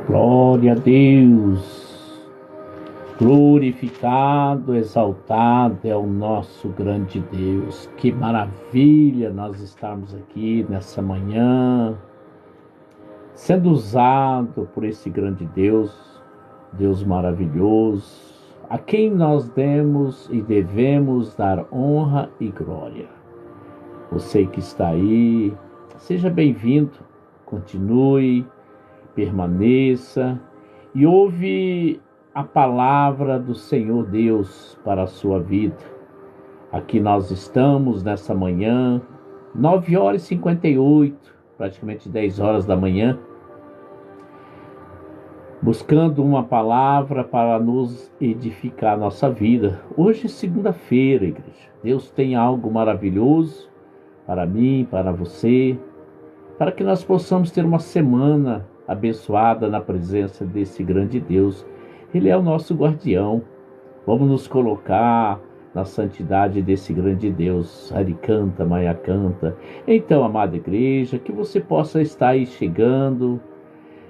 Glória a Deus. Glorificado, exaltado é o nosso grande Deus. Que maravilha nós estarmos aqui nessa manhã, sendo usado por esse grande Deus, Deus maravilhoso, a quem nós demos e devemos dar honra e glória. Você que está aí, seja bem-vindo, continue, permaneça e ouve a palavra do Senhor Deus para a sua vida. Aqui nós estamos nessa manhã, 9h58, praticamente 10 horas da manhã, buscando uma palavra para nos edificar a nossa vida. Hoje é segunda-feira, igreja. Deus tem algo maravilhoso para mim, para você, para que nós possamos ter uma semana abençoada na presença desse grande Deus. Ele é o nosso guardião. Vamos nos colocar na santidade desse grande Deus. Aricanta, Maia canta. Então, amada igreja, que você possa estar aí chegando.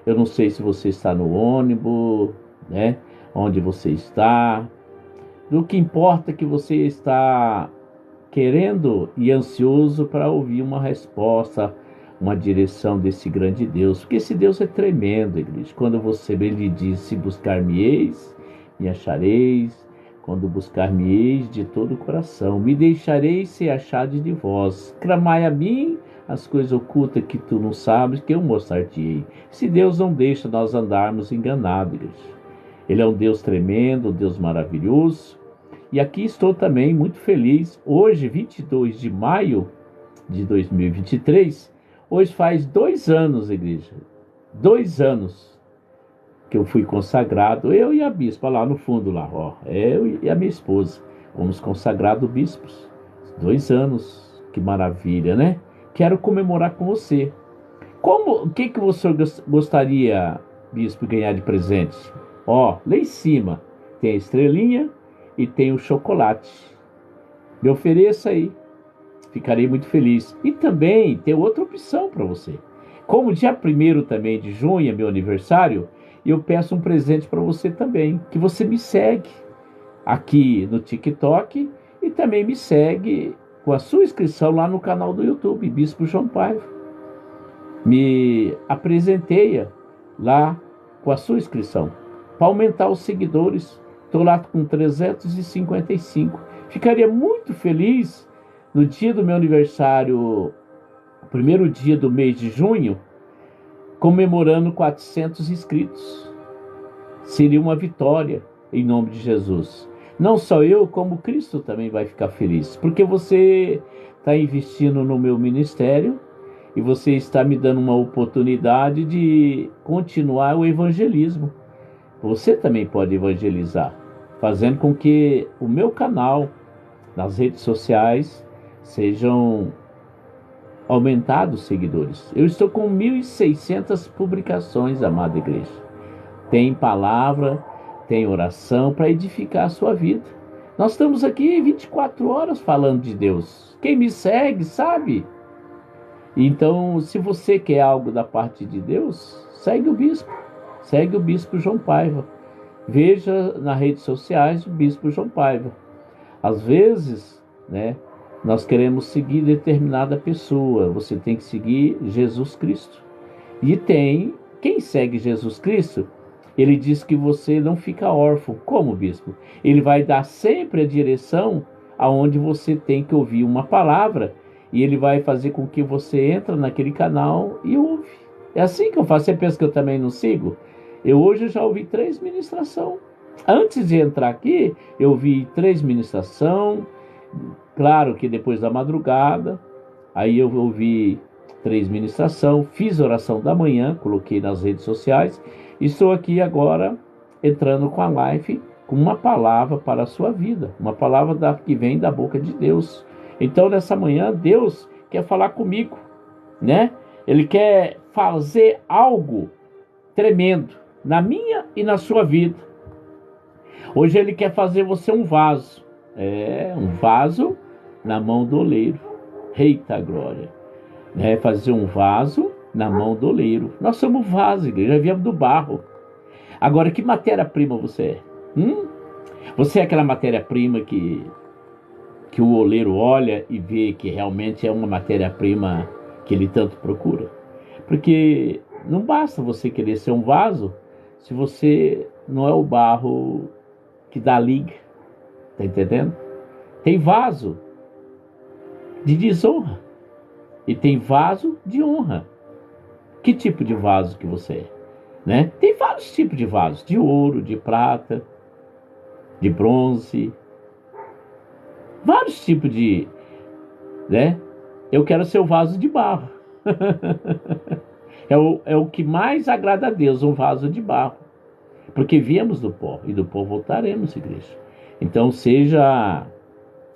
Eu não sei se você está no ônibus, né? Onde você está. O que importa é que você está querendo e ansioso para ouvir uma resposta, uma direção desse grande Deus, porque esse Deus é tremendo, igreja. Quando ele diz: se buscar-me-eis, me achareis, quando buscar-me-eis de todo o coração, me deixareis ser achado de vós, clamai a mim as coisas ocultas que tu não sabes, que eu mostrar-te-ei. Se Deus não deixa nós andarmos enganados, igreja. Ele é um Deus tremendo, um Deus maravilhoso, e aqui estou também muito feliz, hoje 22 de maio de 2023, hoje faz 2 anos, igreja, 2 anos que eu fui consagrado, eu e a bispa lá no fundo, lá, ó, eu e a minha esposa, fomos consagrados bispos. 2 anos, que maravilha, né? Quero comemorar com você. O que você gostaria, bispo, ganhar de presente? Ó, lá em cima tem a estrelinha e tem o chocolate. Me ofereça aí. Ficarei muito feliz. E também tem outra opção para você. Como dia 1º também de junho é meu aniversário, eu peço um presente para você também. Que você me segue aqui no TikTok e também me segue com a sua inscrição lá no canal do YouTube, Bispo João Paiva. Me apresenteia lá com a sua inscrição. Para aumentar os seguidores, estou lá com 355. Ficaria muito feliz no dia do meu aniversário, primeiro dia do mês de junho, comemorando 400 inscritos. Seria uma vitória em nome de Jesus. Não só eu, como Cristo também vai ficar feliz, porque você está investindo no meu ministério e você está me dando uma oportunidade de continuar o evangelismo. Você também pode evangelizar, fazendo com que o meu canal nas redes sociais sejam aumentados seguidores. Eu estou com 1.600 publicações, amada igreja. Tem palavra, tem oração para edificar a sua vida. Nós estamos aqui 24 horas falando de Deus. Quem me segue sabe. Então, se você quer algo da parte de Deus, segue o bispo. Segue o Bispo João Paiva. Veja nas redes sociais o Bispo João Paiva. Às vezes, né, nós queremos seguir determinada pessoa. Você tem que seguir Jesus Cristo. E quem segue Jesus Cristo, ele diz que você não fica órfão. Como, bispo? Ele vai dar sempre a direção aonde você tem que ouvir uma palavra. E ele vai fazer com que você entre naquele canal e ouve. É assim que eu faço. Você pensa que eu também não sigo? Eu hoje já ouvi 3 ministrações. Antes de entrar aqui, eu ouvi 3 ministrações. Claro que depois da madrugada, aí eu ouvi 3 ministrações, fiz oração da manhã, coloquei nas redes sociais, e estou aqui agora entrando com a live, com uma palavra para a sua vida, uma palavra que vem da boca de Deus. Então nessa manhã Deus quer falar comigo, né? Ele quer fazer algo tremendo na minha e na sua vida. Hoje ele quer fazer você um vaso. Um vaso na mão do oleiro. Eita glória. Fazer um vaso na mão do oleiro. Nós somos vaso, igreja, já viemos do barro. Agora, que matéria-prima você é? Você é aquela matéria-prima que o oleiro olha e vê que realmente é uma matéria-prima que ele tanto procura? Porque não basta você querer ser um vaso se você não é o barro que dá liga. Tá entendendo? Tem vaso de desonra e tem vaso de honra. Que tipo de vaso que você é? Né? Tem vários tipos de vasos, de ouro, de prata, de bronze, vários tipos de, né? Eu quero ser o vaso de barro. É o que mais agrada a Deus, um vaso de barro. Porque viemos do pó e do pó voltaremos, igreja. Então seja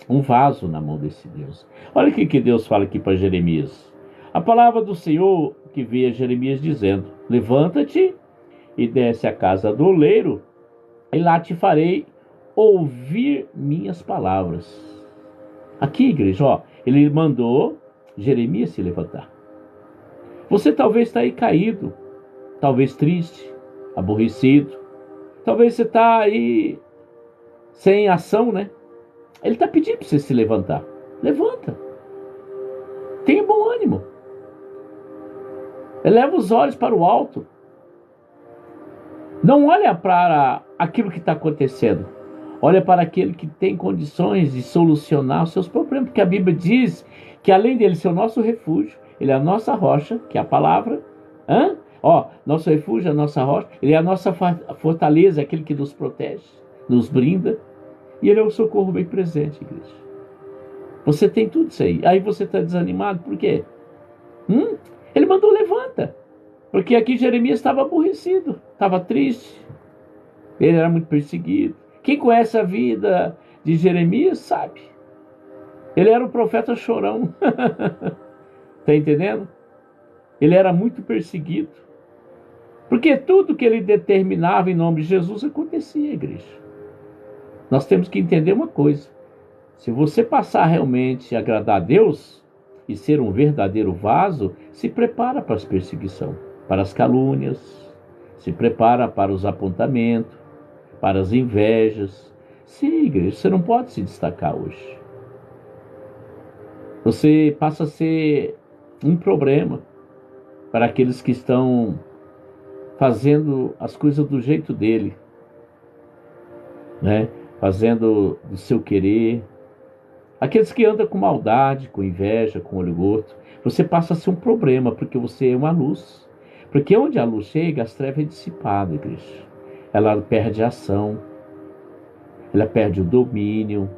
um vaso na mão desse Deus. Olha o que Deus fala aqui para Jeremias. A palavra do Senhor que veio a Jeremias dizendo: levanta-te e desce à casa do oleiro, e lá te farei ouvir minhas palavras. Aqui, igreja, ó, ele mandou Jeremias se levantar. Você talvez está aí caído, talvez triste, aborrecido, talvez você está aí sem ação, né? Ele está pedindo para você se levantar. Levanta. Tenha bom ânimo. Eleva os olhos para o alto. Não olha para aquilo que está acontecendo. Olha para aquele que tem condições de solucionar os seus problemas. Porque a Bíblia diz que além dele ser o nosso refúgio, ele é a nossa rocha, que é a palavra. Nosso refúgio, a nossa rocha. Ele é a nossa fortaleza, aquele que nos protege, nos brinda. E ele é o socorro bem presente, igreja. Você tem tudo isso aí. Aí você está desanimado, por quê? Ele mandou levanta. Porque aqui Jeremias estava aborrecido, estava triste. Ele era muito perseguido. Quem conhece a vida de Jeremias sabe. Ele era um profeta chorão. Está entendendo? Ele era muito perseguido. Porque tudo que ele determinava em nome de Jesus acontecia, igreja. Nós temos que entender uma coisa. Se você passar realmente a agradar a Deus e ser um verdadeiro vaso, se prepara para as perseguições, para as calúnias, se prepara para os apontamentos, para as invejas. Sim, igreja, você não pode se destacar hoje. Você passa a ser um problema para aqueles que estão fazendo as coisas do jeito dele, né? Fazendo do seu querer. Aqueles que andam com maldade, com inveja, com olho gordo, você passa a ser um problema, porque você é uma luz. Porque onde a luz chega, as trevas é dissipada, igreja. Ela perde a ação, ela perde o domínio,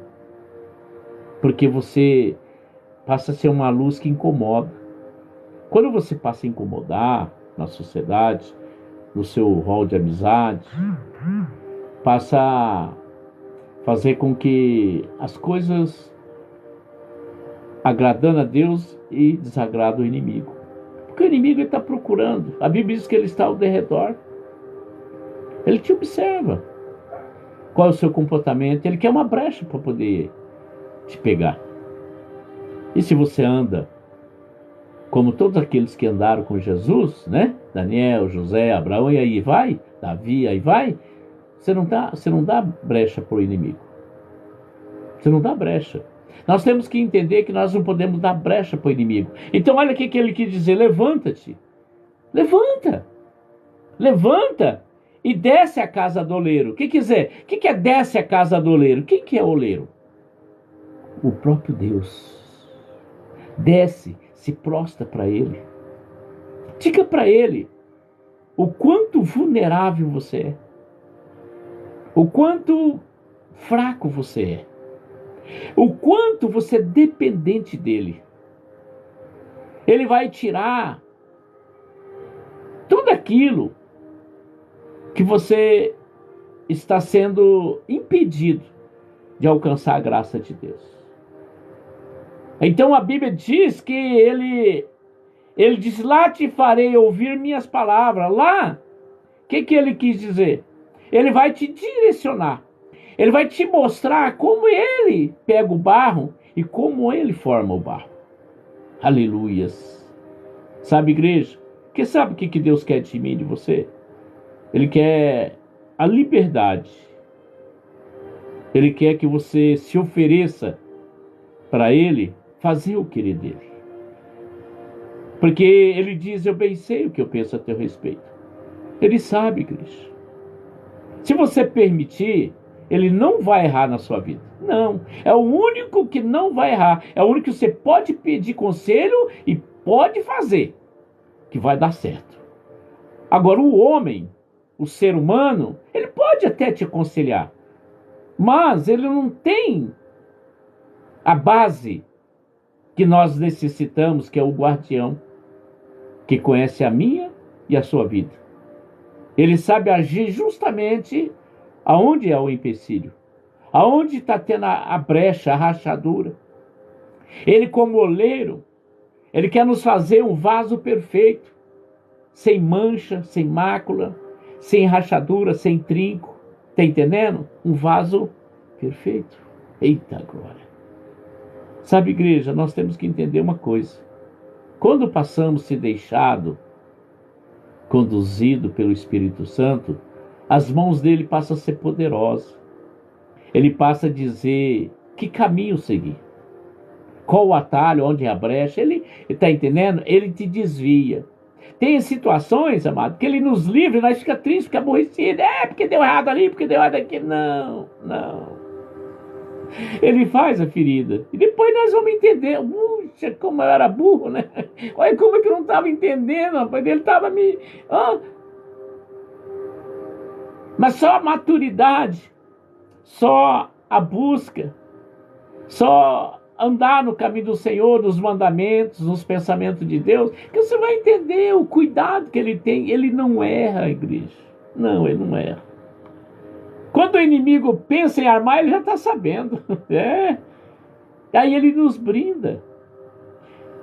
porque você passa a ser uma luz que incomoda. Quando você passa a incomodar na sociedade, no seu rol de amizade, passa a fazer com que as coisas agradando a Deus e desagradam o inimigo. Porque o inimigo está procurando. A Bíblia diz que ele está ao derredor. Ele te observa. Qual é o seu comportamento? Ele quer uma brecha para poder te pegar. E se você anda como todos aqueles que andaram com Jesus, né? Daniel, José, Abraão, e aí vai, Davi, aí vai, você não dá brecha para o inimigo. Você não dá brecha. Nós temos que entender que nós não podemos dar brecha para o inimigo. Então olha o que ele quis dizer: levanta-te. Levanta. Levanta e desce à casa do oleiro. O que é desce à casa do oleiro? Quem que é oleiro? O próprio Deus. Desce, se prostra para ele. Diga para ele o quanto vulnerável você é. O quanto fraco você é. O quanto você é dependente dele. Ele vai tirar tudo aquilo que você está sendo impedido de alcançar a graça de Deus. Então a Bíblia diz que ele diz: lá te farei ouvir minhas palavras. Lá, o que ele quis dizer? Ele vai te direcionar. Ele vai te mostrar como ele pega o barro e como ele forma o barro. Aleluias. Sabe, igreja, Porque sabe o que Deus quer de mim e de você? Ele quer a liberdade. Ele quer que você se ofereça para Ele fazer o querer dele. Porque Ele diz, eu bem sei o que eu penso a teu respeito. Ele sabe, Cristo. Se você permitir, Ele não vai errar na sua vida. Não, é o único que não vai errar. É o único que você pode pedir conselho e pode fazer, que vai dar certo. Agora o homem, o ser humano, ele pode até te aconselhar, mas ele não tem a base que nós necessitamos, que é o guardião, que conhece a minha e a sua vida. Ele sabe agir justamente aonde é o empecilho, aonde está tendo a brecha, a rachadura. Ele, como oleiro, ele quer nos fazer um vaso perfeito, sem mancha, sem mácula, sem rachadura, sem trinco. Está entendendo? Um vaso perfeito. Eita glória! Sabe, igreja, nós temos que entender uma coisa. Quando passamos a ser deixado, conduzido pelo Espírito Santo, as mãos dele passam a ser poderosas. Ele passa a dizer que caminho seguir, qual o atalho, onde é a brecha. Ele está entendendo? Ele te desvia. Tem situações, amado, que ele nos livra e nós ficamos tristes, ficamos aborrecidos. Porque deu errado ali, porque deu errado aqui. Não, não. Ele faz a ferida. E depois nós vamos entender. Puxa, como eu era burro, né? Olha como é que eu não estava entendendo, rapaz. Ele estava me... Mas só a maturidade, só a busca, só andar no caminho do Senhor, nos mandamentos, nos pensamentos de Deus, que você vai entender o cuidado que ele tem. Ele não erra, igreja. Não, ele não erra. Quando o inimigo pensa em armar, ele já está sabendo. Aí ele nos brinda.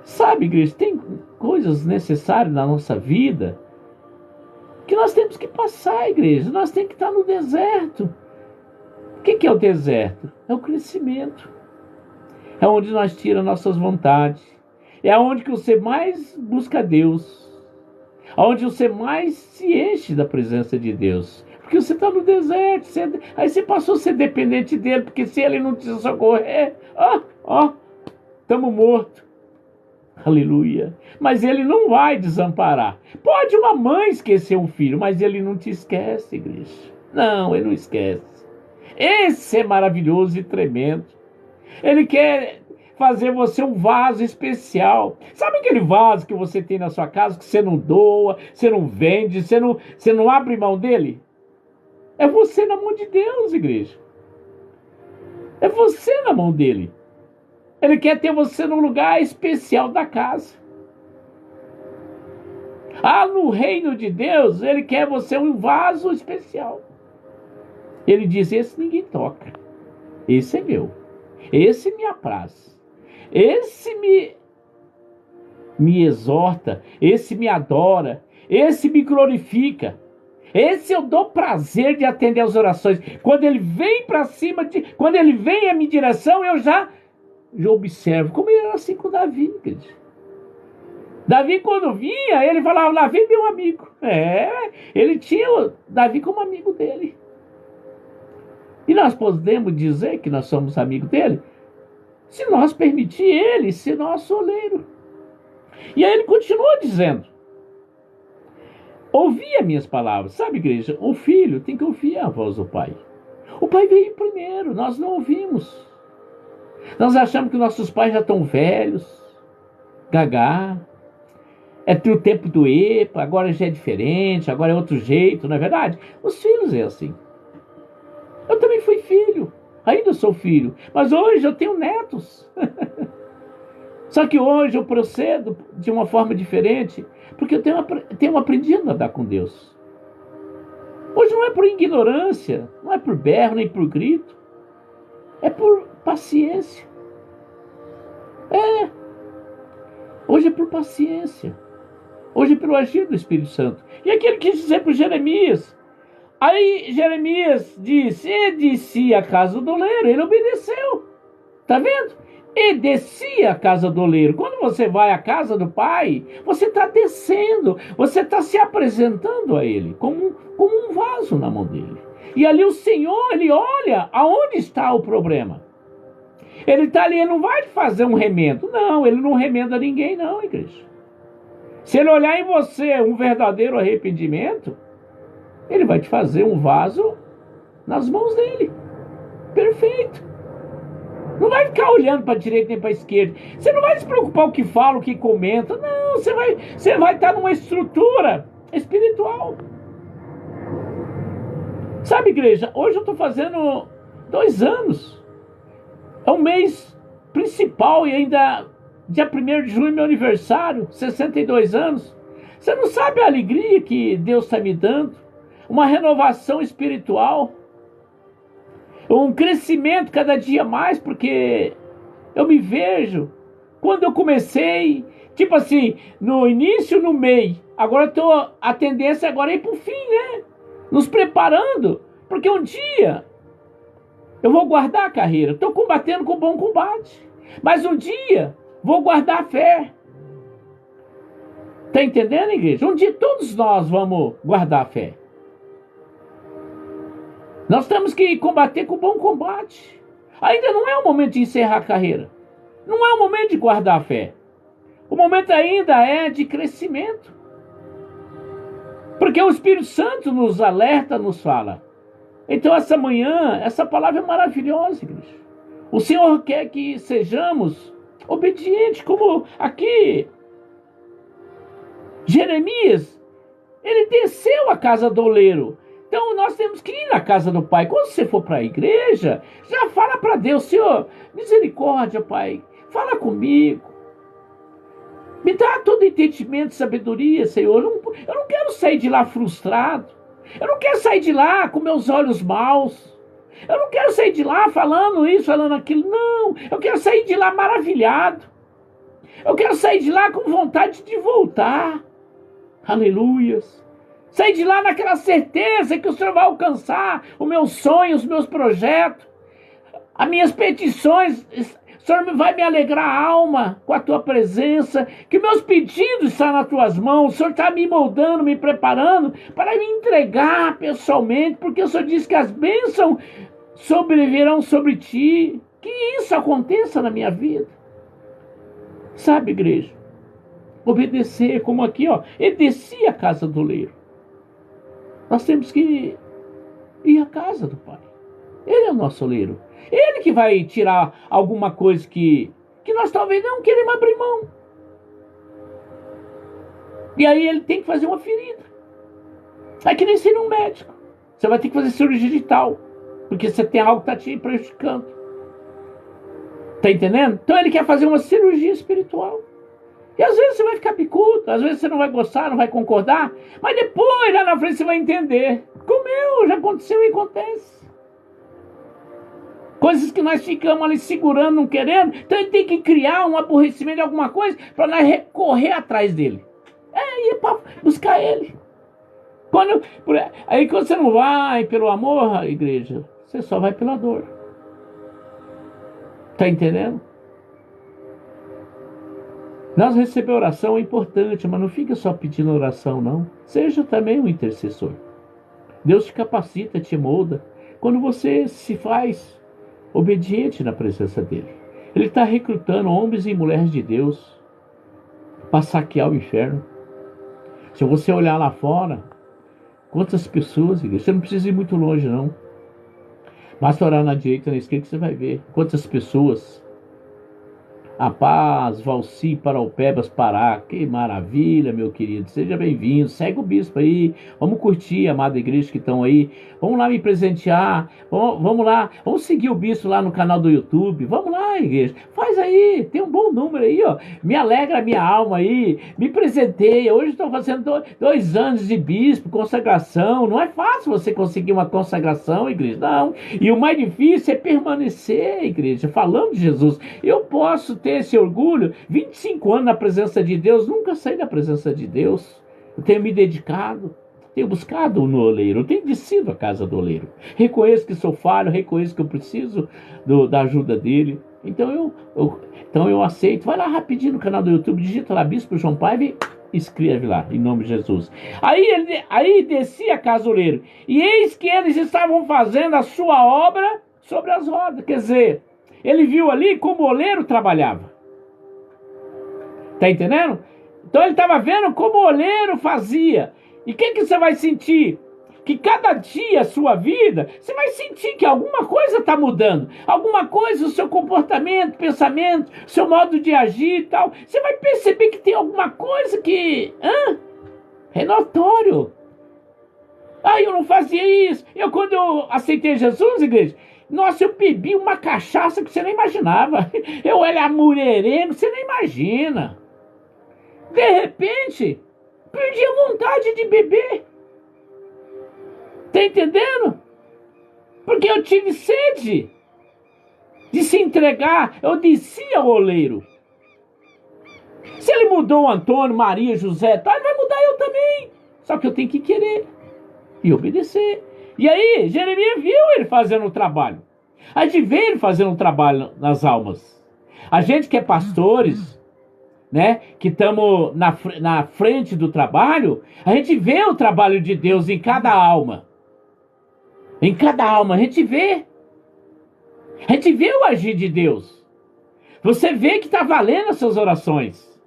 Sabe, igreja, tem coisas necessárias na nossa vida que nós temos que passar, igreja. Nós temos que estar no deserto. O que é o deserto? É o crescimento. É onde nós tiramos nossas vontades. É onde que você mais busca Deus. É onde você mais se enche da presença de Deus. Porque você está no deserto. Aí você passou a ser dependente dele. Porque se ele não te socorrer, estamos mortos. Aleluia. Mas ele não vai desamparar. Pode uma mãe esquecer um filho, mas ele não te esquece, igreja. Não, ele não esquece. Esse é maravilhoso e tremendo. Ele quer fazer você um vaso especial. Sabe aquele vaso que você tem na sua casa, que você não doa, você não vende, você não abre mão dele? É você na mão de Deus, igreja. É você na mão dele. Ele quer ter você num lugar especial da casa. No reino de Deus, ele quer você um vaso especial. Ele diz, esse ninguém toca. Esse é meu. Esse me apraz. Esse me exorta. Esse me adora. Esse me glorifica. Esse eu dou prazer de atender as orações. Quando ele vem para cima, quando ele vem à minha direção, eu já observo. Como ele era assim com Davi, gente. Davi, quando vinha, ele falava, Davi é meu amigo. Ele tinha Davi como amigo dele. E nós podemos dizer que nós somos amigos dele se nós permitir ele ser nosso oleiro. E aí ele continua dizendo, ouvi as minhas palavras. Sabe, igreja, o filho tem que ouvir a voz do pai. O pai veio primeiro, nós não ouvimos. Nós achamos que nossos pais já estão velhos, gagá. É o tempo do EPA, agora já é diferente, agora é outro jeito, não é verdade? Os filhos é assim. Eu também fui filho, ainda sou filho, mas hoje eu tenho netos. Só que hoje eu procedo de uma forma diferente, porque eu tenho aprendido a andar com Deus. Hoje não é por ignorância, não é por berro, nem por grito, é por paciência. Hoje é por paciência. Hoje é pelo agir do Espírito Santo. E aqui ele quis dizer para Jeremias. Aí Jeremias disse a casa do oleiro. Ele obedeceu. Tá vendo? e descia à casa do oleiro. Quando você vai à casa do Pai, você está descendo, você está se apresentando a Ele, como um vaso na mão dele. E ali o Senhor, Ele olha aonde está o problema. Ele está ali, Ele não vai fazer um remendo. Não, Ele não remenda ninguém não, igreja. Se Ele olhar em você um verdadeiro arrependimento, Ele vai te fazer um vaso nas mãos dele. Perfeito. Não vai ficar olhando para a direita nem para a esquerda. Você não vai se preocupar o que fala, o que comenta. Não, você vai estar numa estrutura espiritual. Sabe, igreja, hoje eu estou fazendo 2 anos. É um mês principal e ainda dia 1º de junho é meu aniversário, 62 anos. Você não sabe a alegria que Deus está me dando. Uma renovação espiritual. Um crescimento cada dia mais, porque eu me vejo, quando eu comecei, tipo assim, no início, no meio, agora a tendência agora é ir para o fim, né? Nos preparando, porque um dia eu vou guardar a carreira, estou combatendo com bom combate, mas um dia vou guardar a fé. Está entendendo, igreja? Um dia todos nós vamos guardar a fé. Nós temos que combater com bom combate. Ainda não é o momento de encerrar a carreira. Não é o momento de guardar a fé. O momento ainda é de crescimento. Porque o Espírito Santo nos alerta, nos fala. Então essa manhã, essa palavra é maravilhosa, igreja. O Senhor quer que sejamos obedientes, como aqui Jeremias, ele desceu à casa do oleiro. Então nós temos que ir na casa do Pai. Quando você for para a igreja, já fala para Deus: Senhor, misericórdia, Pai, fala comigo. Me dá todo entendimento, sabedoria, Senhor. Eu não quero sair de lá frustrado. Eu não quero sair de lá com meus olhos maus. Eu não quero sair de lá falando isso, falando aquilo. Não, eu quero sair de lá maravilhado. Eu quero sair de lá com vontade de voltar. Aleluias. Sair de lá naquela certeza que o Senhor vai alcançar os meus sonhos, os meus projetos, as minhas petições. O Senhor vai me alegrar a alma com a tua presença, que meus pedidos estão nas tuas mãos. O Senhor está me moldando, me preparando para me entregar pessoalmente, porque o Senhor diz que as bênçãos sobrevirão sobre ti. Que isso aconteça na minha vida. Sabe, igreja? Obedecer, como aqui, ó. Ele descia a casa do oleiro. Nós temos que ir à casa do Pai. Ele é o nosso oleiro. Ele que vai tirar alguma coisa que nós talvez não queremos abrir mão. E aí ele tem que fazer uma ferida. É que nem ser um médico. Você vai ter que fazer cirurgia digital, porque você tem algo que está te prejudicando. Está entendendo? Então ele quer fazer uma cirurgia espiritual. E às vezes você vai ficar picudo, às vezes você não vai gostar, não vai concordar, mas depois, lá na frente, você vai entender. Como já aconteceu e acontece. Coisas que nós ficamos ali segurando, não querendo, então ele tem que criar um aborrecimento de alguma coisa para nós recorrer atrás dele. Ir para buscar ele. Aí quando você não vai pelo amor, igreja, você só vai pela dor. Está entendendo? Nós receber oração é importante, mas não fica só pedindo oração, não. Seja também um intercessor. Deus te capacita, te molda, quando você se faz obediente na presença dele. Ele está recrutando homens e mulheres de Deus para saquear o inferno. Se você olhar lá fora, quantas pessoas, igreja, você não precisa ir muito longe, não. Basta orar na direita e na esquerda que você vai ver quantas pessoas. A Paz, Valci, Paraupebas, Pará. Que maravilha, meu querido. Seja bem-vindo. Segue o bispo aí. Vamos curtir, amada igreja que estão aí. Vamos lá me presentear. Vamos lá. Vamos seguir o bispo lá no canal do YouTube. Vamos lá, igreja. Faz aí. Tem um bom número aí, ó. Me alegra a minha alma aí. Me presenteia. Hoje estou fazendo 2 anos de bispo, consagração. Não é fácil você conseguir uma consagração, igreja. Não. E o mais difícil é permanecer, igreja, falando de Jesus. Eu posso ter esse orgulho, 25 anos na presença de Deus, nunca saí da presença de Deus. Eu tenho me dedicado, Tenho buscado no oleiro, eu tenho descido à casa do oleiro. Reconheço que sou falho, reconheço que eu preciso da ajuda dele. Então eu aceito. Vai lá rapidinho no canal do YouTube, digita lá Bispo João Paiva e escreve lá, em nome de Jesus. Aí descia a casa do oleiro. E eis que eles estavam fazendo a sua obra sobre as rodas. Quer dizer, ele viu ali como o oleiro trabalhava. Tá entendendo? Então ele estava vendo como o oleiro fazia. E o que você vai sentir? Que cada dia a sua vida, você vai sentir que alguma coisa está mudando. Alguma coisa, o seu comportamento, pensamento, seu modo de agir e tal. Você vai perceber que tem alguma coisa que é notório. Eu não fazia isso. Quando eu aceitei Jesus, igreja, nossa, eu bebi uma cachaça que você nem imaginava. Eu era mulherengo, você nem imagina. De repente, perdi a vontade de beber. Tá entendendo? Porque eu tive sede de se entregar. Eu desci ao oleiro. Se ele mudou o Antônio, Maria, José, tá, ele vai mudar eu também. Só que eu tenho que querer e obedecer. E aí, Jeremias viu ele fazendo o trabalho. A gente vê ele fazendo o trabalho nas almas. A gente que é pastores, né, que estamos na frente do trabalho, a gente vê o trabalho de Deus em cada alma. Em cada alma, a gente vê. A gente vê o agir de Deus. Você vê que está valendo as suas orações.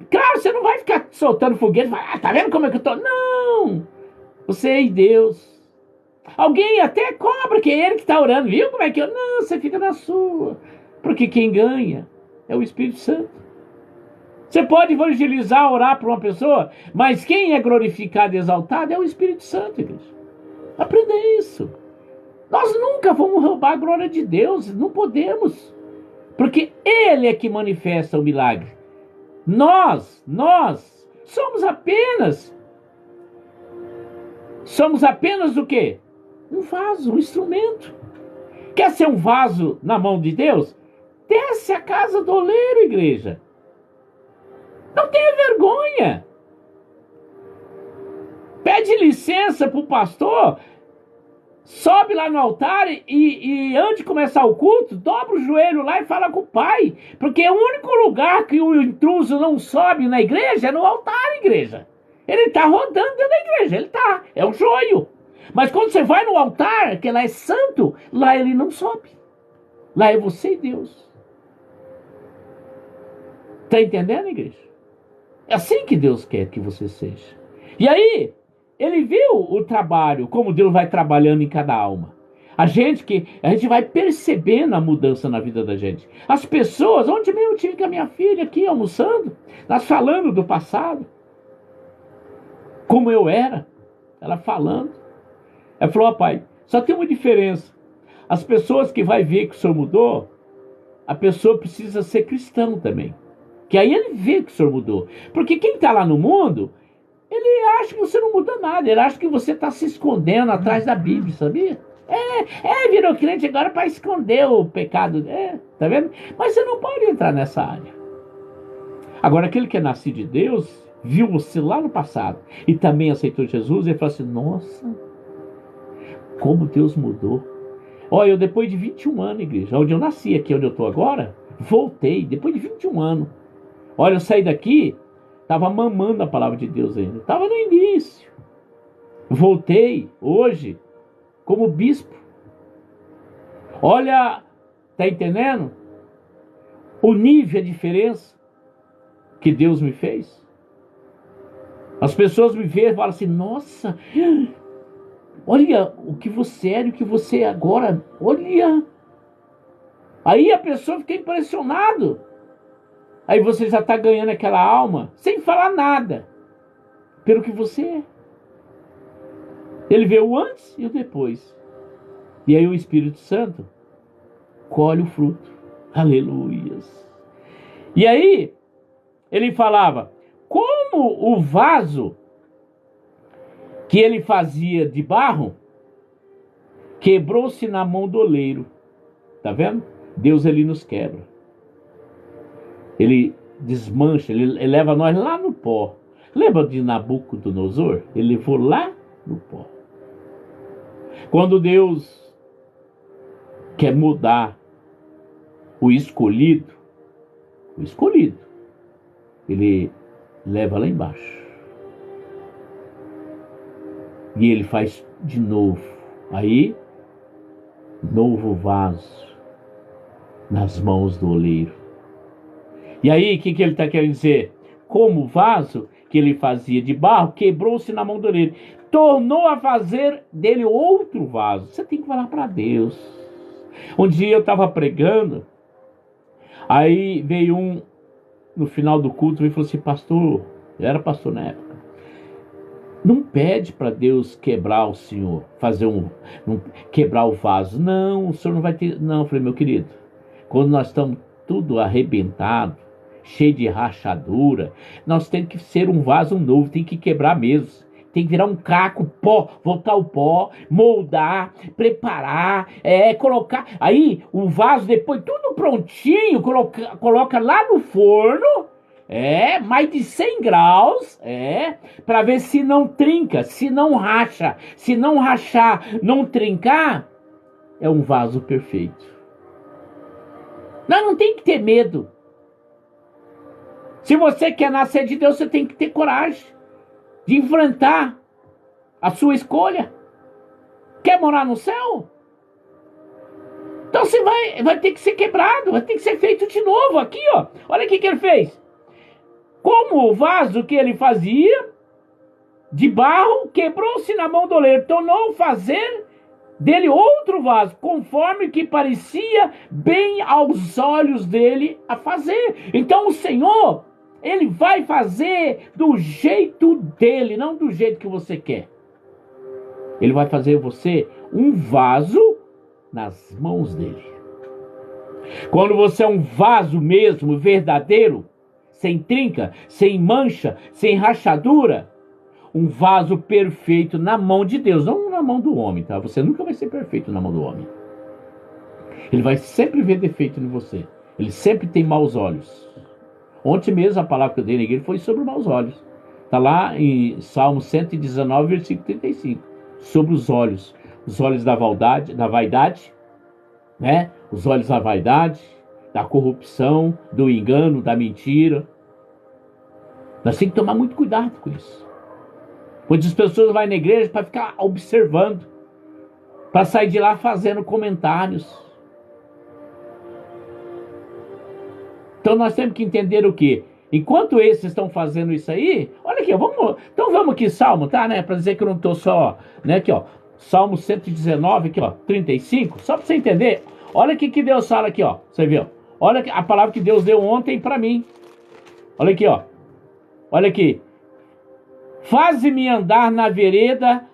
Claro, você não vai ficar soltando foguete e falar, tá vendo como é que eu estou? Não! Você é Deus. Alguém até cobra que é ele que está orando. Viu como é que eu... Não, você fica na sua. Porque quem ganha é o Espírito Santo. Você pode evangelizar, orar para uma pessoa, mas quem é glorificado e exaltado é o Espírito Santo, igreja. Aprenda isso. Nós nunca vamos roubar a glória de Deus. Não podemos. Porque Ele é que manifesta o milagre. Nós somos apenas o quê? Um vaso, um instrumento. Quer ser um vaso na mão de Deus? Desce a casa do oleiro, igreja. Não tenha vergonha. Pede licença para o pastor, sobe lá no altar e antes de começar o culto, dobra o joelho lá e fala com o pai. Porque o único lugar que o intruso não sobe na igreja é no altar, igreja. Ele está rodando dentro da igreja, é o joio. Mas quando você vai no altar, que lá é santo, lá ele não sobe. Lá é você e Deus. Está entendendo, igreja? É assim que Deus quer que você seja. E aí, ele viu o trabalho, como Deus vai trabalhando em cada alma. A gente vai percebendo a mudança na vida da gente. As pessoas, onde mesmo eu tive com a minha filha aqui almoçando, nós falando do passado, como eu era, ela falando. Ela falou, pai, só tem uma diferença. As pessoas que vai ver que o senhor mudou, a pessoa precisa ser cristão também. Que aí ele vê que o senhor mudou. Porque quem está lá no mundo, ele acha que você não muda nada. Ele acha que você está se escondendo atrás da Bíblia, sabia? Virou crente agora para esconder o pecado. Tá vendo? Mas você não pode entrar nessa área. Agora, aquele que é nascido de Deus, viu você lá no passado e também aceitou Jesus, ele falou assim, nossa, como Deus mudou. Olha, eu depois de 21 anos, igreja, onde eu nasci, aqui onde eu estou agora, voltei, depois de 21 anos. Olha, eu saí daqui, estava mamando a palavra de Deus ainda. Estava no início. Voltei hoje como bispo. Olha, tá entendendo? O nível, a diferença que Deus me fez. As pessoas me veem e falam assim, nossa, olha o que você era e o que você é agora. Olha. Aí a pessoa fica impressionado. Aí você já está ganhando aquela alma, sem falar nada, pelo que você é. Ele vê o antes e o depois. E aí o Espírito Santo colhe o fruto. Aleluias. E aí, ele falava, como o vaso que ele fazia de barro, quebrou-se na mão do oleiro. Tá vendo? Deus, ele nos quebra. Ele desmancha, ele leva nós lá no pó. Lembra de Nabucodonosor? Ele levou lá no pó. Quando Deus quer mudar o escolhido, ele leva lá embaixo. E ele faz de novo. Aí, novo vaso nas mãos do oleiro. E aí, o que ele está querendo dizer? Como o vaso que ele fazia de barro quebrou-se na mão do oleiro, tornou a fazer dele outro vaso. Você tem que falar para Deus. Um dia eu estava pregando, aí veio um, no final do culto, e falou assim: pastor, eu era pastor na época, não pede para Deus quebrar o senhor, quebrar o vaso. Não, o senhor não vai ter. Não, eu falei: meu querido, quando nós estamos tudo arrebentado, cheio de rachadura, nós temos que ser um vaso novo, tem que quebrar mesmo. Tem que virar um caco, pó, voltar ao pó, moldar, preparar, colocar. Aí o vaso, depois tudo prontinho, coloca lá no forno, mais de 100 graus, para ver se não trinca, se não racha. Se não rachar, não trincar, é um vaso perfeito. Não tem que ter medo. Se você quer nascer de Deus, você tem que ter coragem de enfrentar a sua escolha. Quer morar no céu? Então você vai ter que ser quebrado, vai ter que ser feito de novo. Aqui, ó, olha o que ele fez. Como o vaso que ele fazia de barro quebrou-se na mão do oleiro, tornou fazer dele outro vaso, conforme que parecia bem aos olhos dele a fazer. Então o Senhor, Ele vai fazer do jeito dele, não do jeito que você quer. Ele vai fazer você um vaso nas mãos dele. Quando você é um vaso mesmo, verdadeiro, sem trinca, sem mancha, sem rachadura, um vaso perfeito na mão de Deus, não na mão do homem, tá? Você nunca vai ser perfeito na mão do homem. Ele vai sempre ver defeito em você. Ele sempre tem maus olhos. Ontem mesmo a palavra que eu dei na igreja foi sobre maus olhos. Está lá em Salmo 119, versículo 35. Sobre os olhos da vaidade, né? Os olhos da vaidade, da corrupção, do engano, da mentira. Nós temos que tomar muito cuidado com isso. Muitas pessoas vão na igreja para ficar observando, para sair de lá fazendo comentários. Então nós temos que entender o quê? Enquanto esses estão fazendo isso aí, olha aqui, vamos aqui, Salmo, tá, né? Para dizer que eu não estou só, né? Aqui, ó, Salmo 119, aqui, ó, 35, só para você entender. Olha o que Deus fala aqui, ó, você viu? Olha a palavra que Deus deu ontem para mim. Olha aqui, ó, olha aqui. Faze-me andar na vereda,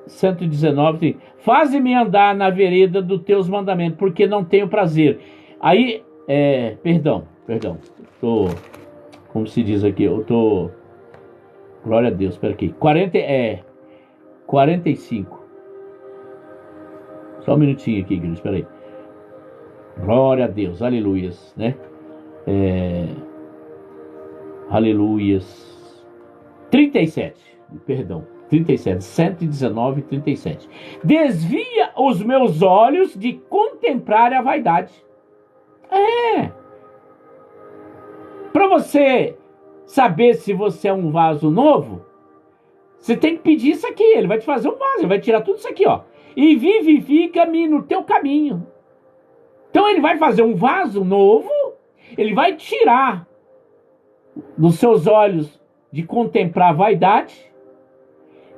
119, faze-me andar na vereda dos teus mandamentos, porque não tenho prazer. Aí, perdão, como se diz aqui, glória a Deus, espera aqui, 45, só um minutinho aqui, igreja, espera aí, glória a Deus, aleluias, né, aleluias, 37, 119, 37. Desvia os meus olhos de contemplar a vaidade. Para você saber se você é um vaso novo, você tem que pedir isso aqui. Ele vai te fazer um vaso, ele vai tirar tudo isso aqui, ó. E vivifica-me no teu caminho. Então ele vai fazer um vaso novo, ele vai tirar dos seus olhos de contemplar a vaidade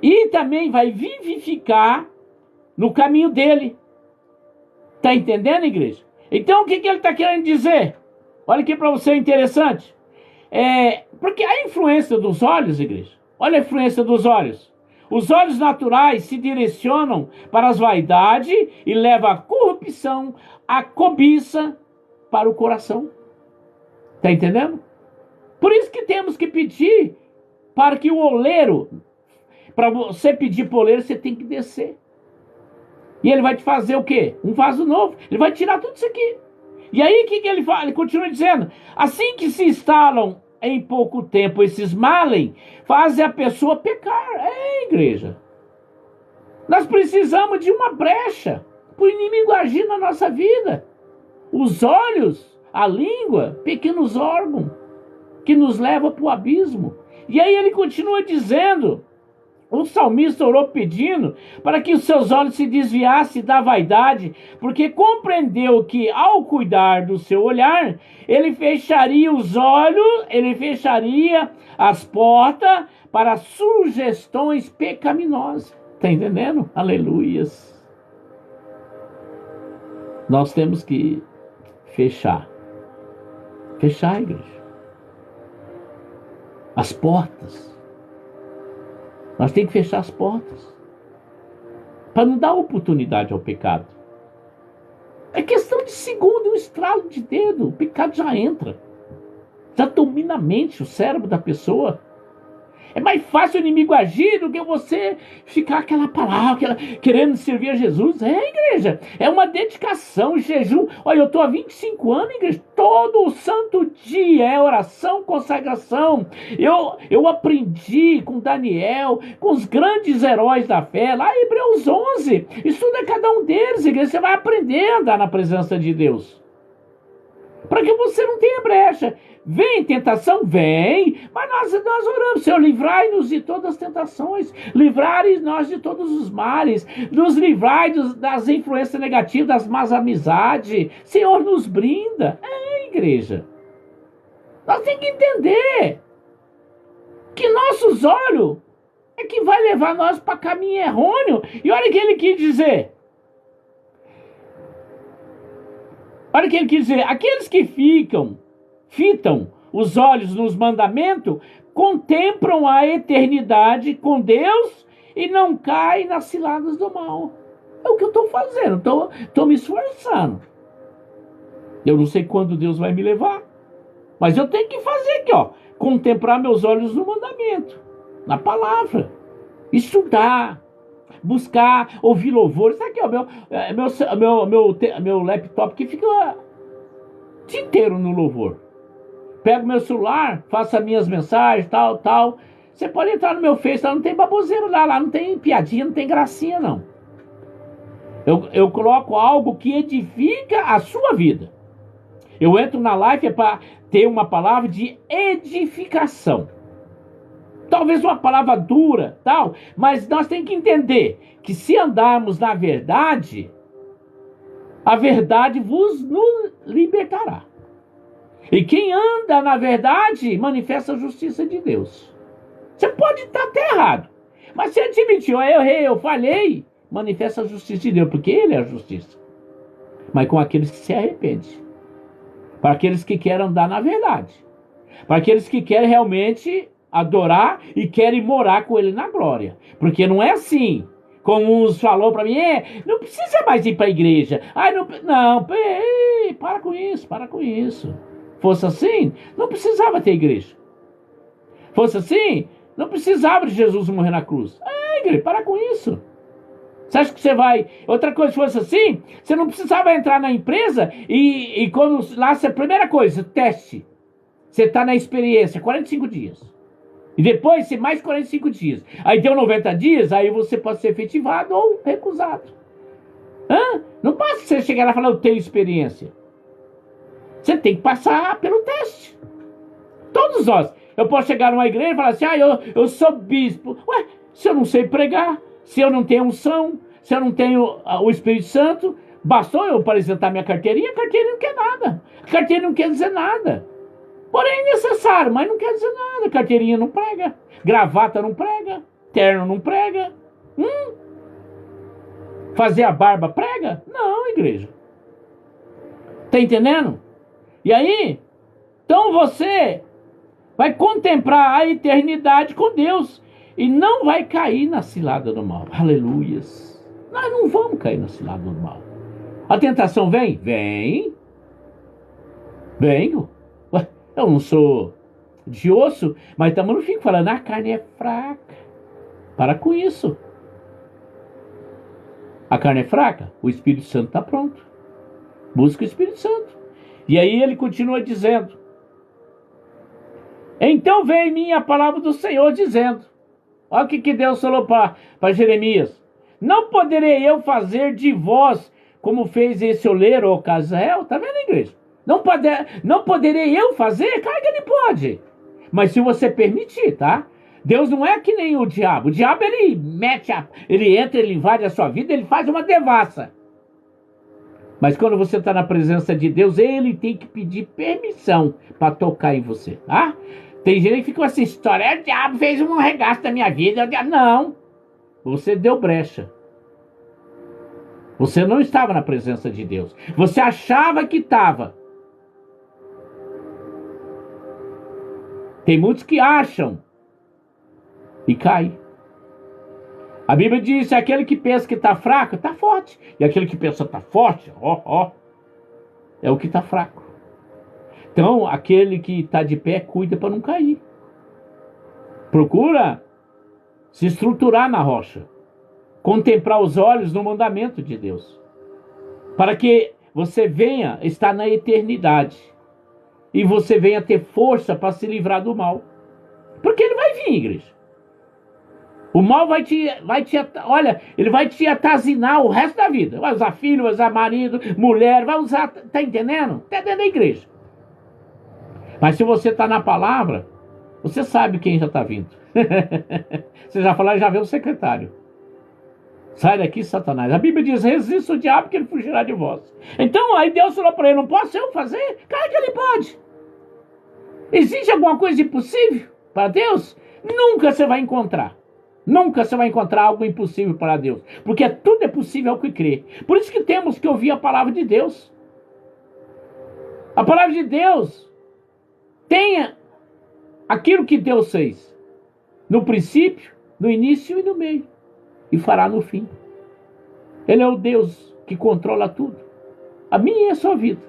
e também vai vivificar no caminho dele. Tá entendendo, igreja? Então o que ele está querendo dizer? Olha aqui para você, interessante. Porque a influência dos olhos, igreja, olha a influência dos olhos. Os olhos naturais se direcionam para as vaidades e levam a corrupção, a cobiça para o coração. Tá entendendo? Por isso que temos que pedir para que o oleiro, para você pedir para o oleiro, você tem que descer. E ele vai te fazer o quê? Um vaso novo. Ele vai tirar tudo isso aqui. E aí o que ele fala? Ele continua dizendo: assim que se instalam em pouco tempo esses males fazem a pessoa pecar. Igreja. Nós precisamos de uma brecha para o inimigo agir na nossa vida. Os olhos, a língua, pequenos órgãos que nos levam para o abismo. E aí ele continua dizendo, o salmista orou pedindo para que os seus olhos se desviassem da vaidade, porque compreendeu que ao cuidar do seu olhar, ele fecharia os olhos, ele fecharia as portas para sugestões pecaminosas. Está entendendo? Aleluias. Nós temos que fechar a igreja. As portas. Nós temos que fechar as portas. Para não dar oportunidade ao pecado. É questão de segundo, um estralo de dedo. O pecado já entra. Já domina a mente, o cérebro da pessoa. É mais fácil o inimigo agir do que você ficar aquela palavra, querendo servir a Jesus. Igreja, é uma dedicação, jejum. Olha, eu estou há 25 anos, igreja, todo o santo dia é oração, consagração. Eu aprendi com Daniel, com os grandes heróis da fé, lá em Hebreus 11. Estuda cada um deles, igreja, você vai aprender a andar na presença de Deus. Para que você não tenha brecha. Vem tentação? Vem. Mas nós oramos, Senhor, livrai-nos de todas as tentações. Livrai-nos de todos os males. Nos livrai das influências negativas, das más amizades. Senhor, nos brinda. Igreja. Nós temos que entender que nossos olhos é que vai levar nós para caminho errôneo. E olha o que ele quis dizer. Olha o que ele quis dizer. Aqueles que fitam os olhos nos mandamentos, contemplam a eternidade com Deus e não caem nas ciladas do mal. É o que eu estou fazendo, estou me esforçando. Eu não sei quando Deus vai me levar, mas eu tenho que fazer aqui, contemplar meus olhos no mandamento, na palavra, estudar, buscar, ouvir louvores. Isso aqui, meu laptop que fica o dia inteiro no louvor. Pego meu celular, faço as minhas mensagens, tal. Você pode entrar no meu Face, lá não tem baboseiro lá não tem piadinha, não tem gracinha, não. Eu coloco algo que edifica a sua vida. Eu entro na live para ter uma palavra de edificação. Talvez uma palavra dura, mas nós temos que entender que se andarmos na verdade, a verdade vos libertará. E quem anda na verdade manifesta a justiça de Deus. Você pode estar até errado, mas se admitiu, eu errei, eu falhei, manifesta a justiça de Deus, porque Ele é a justiça. Mas com aqueles que se arrependem, para aqueles que querem andar na verdade, para aqueles que querem realmente adorar e querem morar com Ele na glória. Porque não é assim, como uns falou para mim, não precisa mais ir para a igreja. Para com isso. Fosse assim, não precisava ter igreja. Fosse assim, não precisava de Jesus morrer na cruz. Igreja, para com isso. Você acha que você vai... Outra coisa, se fosse assim, você não precisava entrar na empresa e quando lá, a primeira coisa, teste. Você está na experiência, 45 dias. E depois, mais 45 dias. Aí deu 90 dias, aí você pode ser efetivado ou recusado. Não basta você chegar lá e falar, eu tenho experiência. Você tem que passar pelo teste. Todos nós. Eu posso chegar numa igreja e falar assim, eu sou bispo. Se eu não sei pregar, se eu não tenho unção, se eu não tenho o Espírito Santo, bastou eu apresentar minha carteirinha, a carteirinha não quer nada. A carteirinha não quer dizer nada. Porém é necessário, mas não quer dizer nada. Carteirinha não prega, gravata não prega, terno não prega. Fazer a barba prega? Não, igreja. Tá entendendo? E aí, então você vai contemplar a eternidade com Deus e não vai cair na cilada do mal. Aleluias. Nós não vamos cair na cilada do mal. A tentação vem? Vem. Venho. Eu não sou de osso, mas também não fico falando, a carne é fraca. Para com isso. A carne é fraca? O Espírito Santo está pronto. Busca o Espírito Santo. E aí ele continua dizendo, Então veio em mim a palavra do Senhor dizendo, olha o que Deus falou para Jeremias, não poderei eu fazer de vós como fez esse oleiro, ó casa de Israel? Está vendo, igreja? Não poderei eu fazer? Claro que ele pode. Mas se você permitir, tá? Deus não é que nem o diabo. O diabo, ele ele entra, ele invade a sua vida, ele faz uma devassa. Mas quando você está na presença de Deus, ele tem que pedir permissão para tocar em você, tá? Tem gente que fica com essa história, o diabo fez um regaço da minha vida. Não, você deu brecha. Você não estava na presença de Deus. Você achava que estava. Tem muitos que acham e caem. A Bíblia diz, aquele que pensa que está fraco, está forte. E aquele que pensa que está forte, é o que está fraco. Então, aquele que está de pé, cuida para não cair. Procura se estruturar na rocha. Contemplar os olhos no mandamento de Deus. Para que você venha estar na eternidade. E você venha ter força para se livrar do mal. Porque ele vai vir, igreja. O mal ele vai te atazinar o resto da vida. Vai usar filho, vai usar marido, mulher, vai usar, tá entendendo? Até dentro da igreja. Mas se você está na palavra, você sabe quem já está vindo. Você já falou, já vê o secretário. Sai daqui, Satanás. A Bíblia diz, resista o diabo que ele fugirá de vós. Então, aí Deus falou para ele, não posso eu fazer? Claro que ele pode. Existe alguma coisa impossível para Deus? Nunca você vai encontrar. Nunca você vai encontrar algo impossível para Deus. Porque tudo é possível ao que crê. Por isso que temos que ouvir a palavra de Deus. A palavra de Deus tem aquilo que Deus fez. No princípio, no início e no meio. E fará no fim. Ele é o Deus que controla tudo. A minha e a sua vida.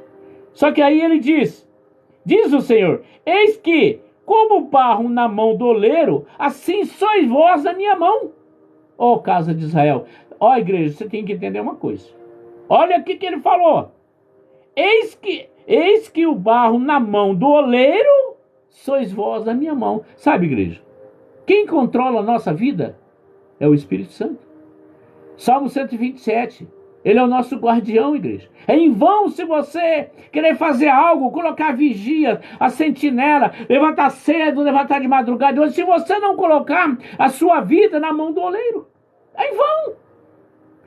Só que aí ele diz o Senhor, eis que, como barro na mão do oleiro, assim sois vós na minha mão, ó casa de Israel. Ó igreja, você tem que entender uma coisa. Olha aqui que ele falou. Eis que o barro na mão do oleiro, sois vós na minha mão. Sabe, igreja? Quem controla a nossa vida é o Espírito Santo. Salmo 127. Ele é o nosso guardião, igreja. É em vão se você querer fazer algo, colocar vigia, a sentinela, levantar cedo, levantar de madrugada. Se você não colocar a sua vida na mão do oleiro, é em vão.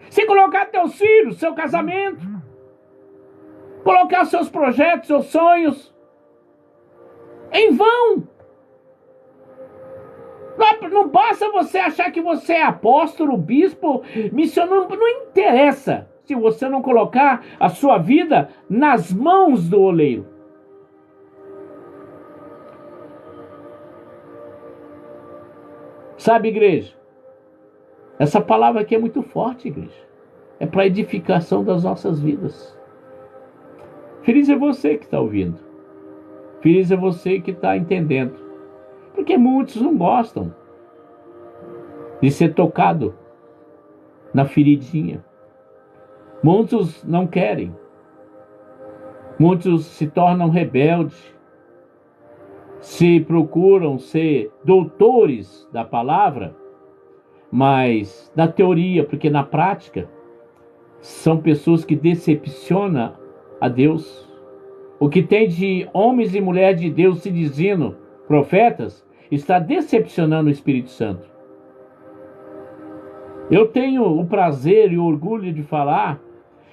Se colocar teus filhos, seu casamento, colocar seus projetos, seus sonhos, é em vão. Não basta você achar que você é apóstolo, bispo, missionário, não interessa se você não colocar a sua vida nas mãos do oleiro. Sabe, igreja? Essa palavra aqui é muito forte, igreja. É para edificação das nossas vidas. Feliz é você que está ouvindo. Feliz é você que está entendendo. Porque muitos não gostam de ser tocado na feridinha. Muitos não querem. Muitos se tornam rebeldes. Se procuram ser doutores da palavra, mas da teoria, porque na prática são pessoas que decepcionam a Deus. O que tem de homens e mulheres de Deus se dizendo profetas, está decepcionando o Espírito Santo. Eu tenho o prazer e o orgulho de falar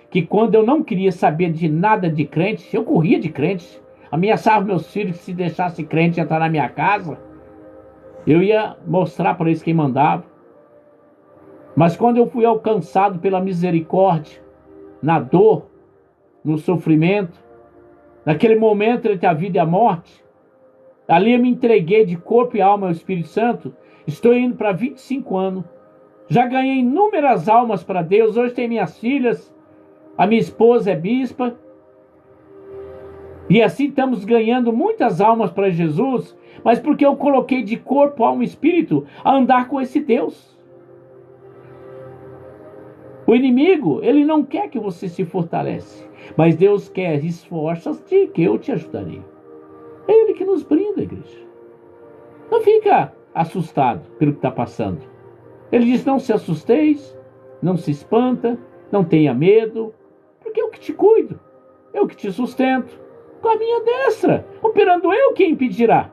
que quando eu não queria saber de nada de crente, eu corria de crente, ameaçava meus filhos que se deixasse crente entrar na minha casa, eu ia mostrar para eles quem mandava. Mas quando eu fui alcançado pela misericórdia, na dor, no sofrimento, naquele momento entre a vida e a morte, ali eu me entreguei de corpo e alma ao Espírito Santo. Estou indo para 25 anos. Já ganhei inúmeras almas para Deus. Hoje tem minhas filhas. A minha esposa é bispa. E assim estamos ganhando muitas almas para Jesus. Mas porque eu coloquei de corpo, alma e espírito a andar com esse Deus. O inimigo, ele não quer que você se fortaleça. Mas Deus quer, esforça-te que eu te ajudarei. É Ele que nos brinda, igreja. Não fica assustado pelo que está passando. Ele diz: não se assusteis, não se espanta, não tenha medo, porque eu que te cuido, eu que te sustento, com a minha destra, operando eu, quem impedirá?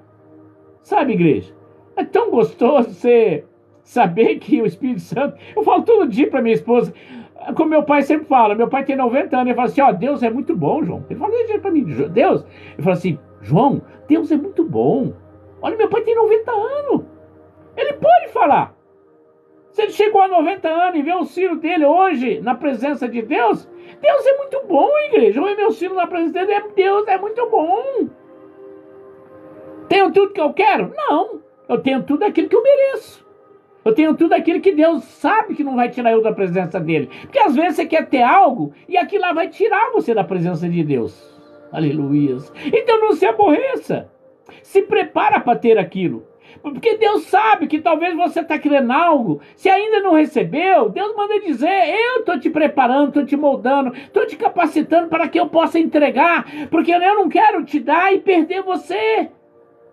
Sabe, igreja, é tão gostoso você saber que o Espírito Santo... Eu falo todo dia para minha esposa, como meu pai sempre fala. Meu pai tem 90 anos, ele fala assim: ó, Deus é muito bom, João. Ele fala para mim: Deus... Ele fala assim: João, Deus é muito bom. Olha, meu pai tem 90 anos. Ele pode falar. Se ele chegou a 90 anos e vê o filho dele hoje na presença de Deus, Deus é muito bom, igreja. Hoje meu filho na presença dele, Deus é muito bom. Tenho tudo que eu quero? Não. Eu tenho tudo aquilo que eu mereço. Eu tenho tudo aquilo que Deus sabe que não vai tirar eu da presença dele. Porque às vezes você quer ter algo e aquilo lá vai tirar você da presença de Deus. Aleluia. Então não se aborreça. Se prepara para ter aquilo. Porque Deus sabe que talvez você está querendo algo, se ainda não recebeu, Deus manda dizer: eu estou te preparando, estou te moldando, estou te capacitando para que eu possa entregar, porque eu não quero te dar e perder você.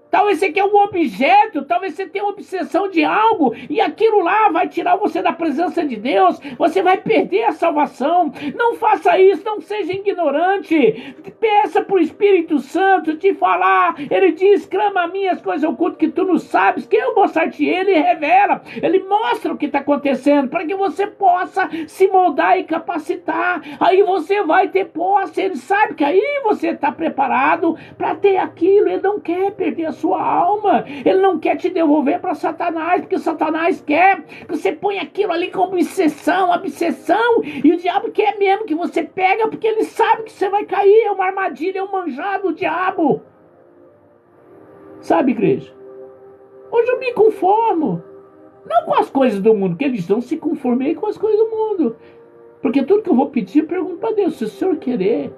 Talvez você quer um objeto, talvez você tenha uma obsessão de algo, e aquilo lá vai tirar você da presença de Deus, você vai perder a salvação. Não faça isso, não seja ignorante. Peça para o Espírito Santo te falar. Ele diz: clama a mim as coisas ocultas que tu não sabes, que eu mostrar-te. Ele revela, ele mostra o que está acontecendo, para que você possa se moldar e capacitar. Aí você vai ter posse. Ele sabe que aí você está preparado para ter aquilo. Ele não quer perder a sua alma, ele não quer te devolver para Satanás, porque Satanás quer que você ponha aquilo ali como obsessão, e o diabo quer mesmo que você pega, porque ele sabe que você vai cair. É uma armadilha, é um manjado do diabo. Sabe, igreja, hoje eu me conformo não com as coisas do mundo, que eles não se conformei com as coisas do mundo, porque tudo que eu vou pedir, eu pergunto para Deus: se o Senhor querer,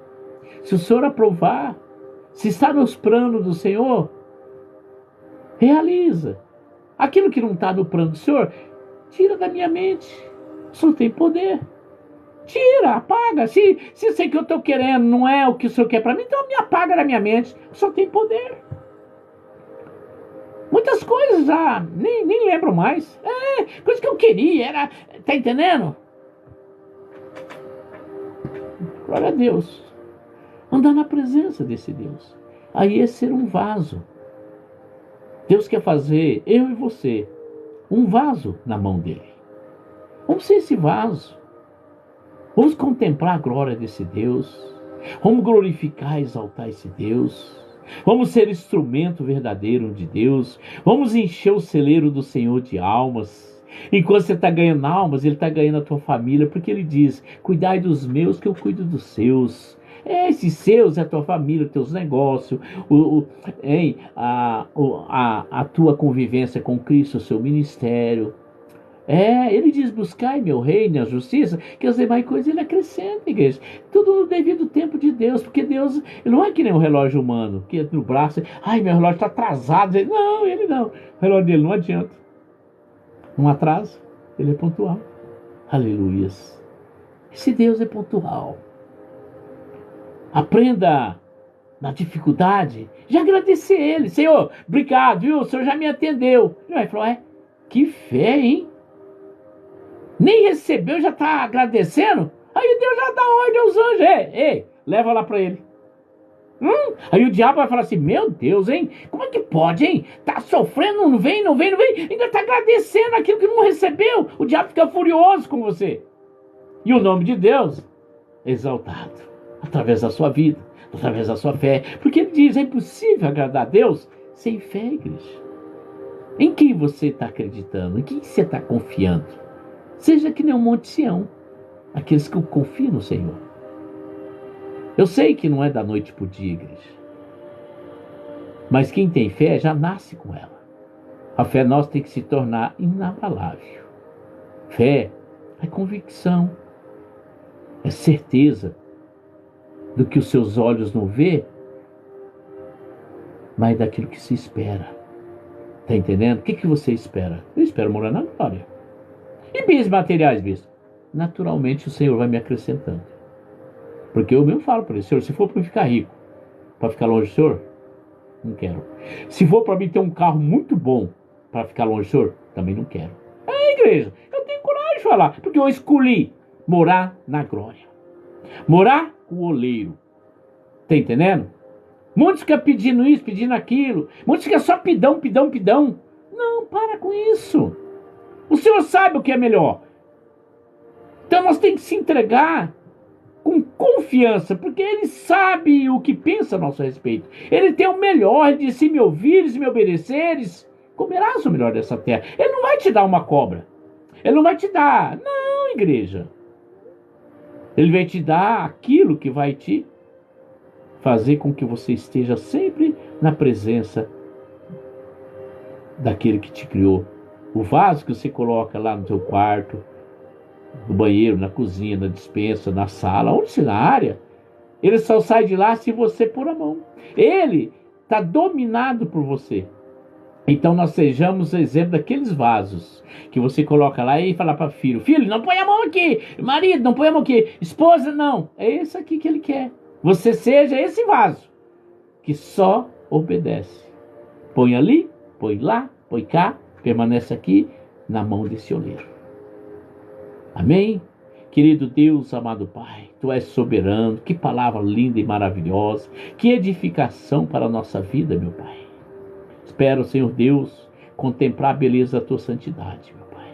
se o Senhor aprovar, se está nos planos do Senhor, realiza. Aquilo que não está no plano do Senhor, tira da minha mente. O Senhor tem poder. Tira, apaga. Se eu sei que eu estou querendo não é o que o Senhor quer para mim, então me apaga da minha mente. O Senhor tem poder. Muitas coisas já nem lembro mais. Coisa que eu queria, era... Tá entendendo? Glória a Deus. Andar na presença desse Deus. Aí é ser um vaso. Deus quer fazer, eu e você, um vaso na mão dele. Vamos ser esse vaso. Vamos contemplar a glória desse Deus. Vamos glorificar e exaltar esse Deus. Vamos ser instrumento verdadeiro de Deus. Vamos encher o celeiro do Senhor de almas. Enquanto você está ganhando almas, Ele está ganhando a tua família, porque Ele diz: cuidai dos meus que eu cuido dos seus. Esses seus é a tua família, os teus negócios, a tua convivência com Cristo, o seu ministério. Ele diz: buscai meu reino e a justiça, que as demais coisas Ele acrescenta, igreja. Tudo no devido tempo de Deus, porque Deus Ele não é que nem um relógio humano, que no braço, meu relógio está atrasado. Não, Ele não. O relógio dele não adianta. Não atrasa, Ele é pontual. Aleluias. Esse Deus é pontual. Aprenda na dificuldade, já agradecer Ele: Senhor, obrigado, viu? O Senhor já me atendeu. Ele falou: que fé, hein? Nem recebeu, já está agradecendo? Aí Deus já dá ordem aos anjos: ei, leva lá para ele. Aí o diabo vai falar assim: meu Deus, hein? Como é que pode, hein? Tá sofrendo, não vem, ainda está agradecendo aquilo que não recebeu. O diabo fica furioso com você. E o nome de Deus é exaltado através da sua vida, através da sua fé. Porque Ele diz: é impossível agradar a Deus sem fé, igreja. Em quem você está acreditando? Em quem você está confiando? Seja que nem um Monte Sião, aqueles que confiam no Senhor. Eu sei que não é da noite para o dia, igreja, mas quem tem fé já nasce com ela. A fé nossa tem que se tornar inabalável. Fé é convicção, é certeza do que os seus olhos não vê, mas daquilo que se espera. Está entendendo? O que você espera? Eu espero morar na glória. E bens materiais, bispo? Naturalmente o Senhor vai me acrescentando. Porque eu mesmo falo para ele: Senhor, se for para eu ficar rico, para ficar longe do Senhor, Não quero. Se for para mim ter um carro muito bom para ficar longe do senhor, também não quero. Igreja, eu tenho coragem de falar, porque eu escolhi morar na glória. Morar com o oleiro. Tá entendendo? Muitos ficam pedindo isso, pedindo aquilo. Muitos ficam só pidão, pidão, pidão. Não, para com isso. O Senhor sabe o que é melhor. Então nós temos que se entregar com confiança, porque Ele sabe o que pensa a nosso respeito. Ele tem o melhor. Ele diz: se me ouvires, se me obedeceres, comerás o melhor dessa terra. Ele não vai te dar uma cobra. Ele não vai te dar. Não, igreja. Ele vai te dar aquilo que vai te fazer com que você esteja sempre na presença daquele que te criou. O vaso que você coloca lá no teu quarto, no banheiro, na cozinha, na despensa, na sala, onde se na área, ele só sai de lá se você pôr a mão. Ele está dominado por você. Então nós sejamos exemplo daqueles vasos que você coloca lá e fala para filho: filho, não põe a mão aqui. Marido, não põe a mão aqui. Esposa, não. É esse aqui que ele quer. Você seja esse vaso que só obedece. Põe ali, põe lá, põe cá, permanece aqui na mão desse oleiro. Amém? Querido Deus, amado Pai, Tu és soberano. Que palavra linda e maravilhosa. Que edificação para a nossa vida, meu Pai. Espero, Senhor Deus, contemplar a beleza da Tua santidade, meu Pai.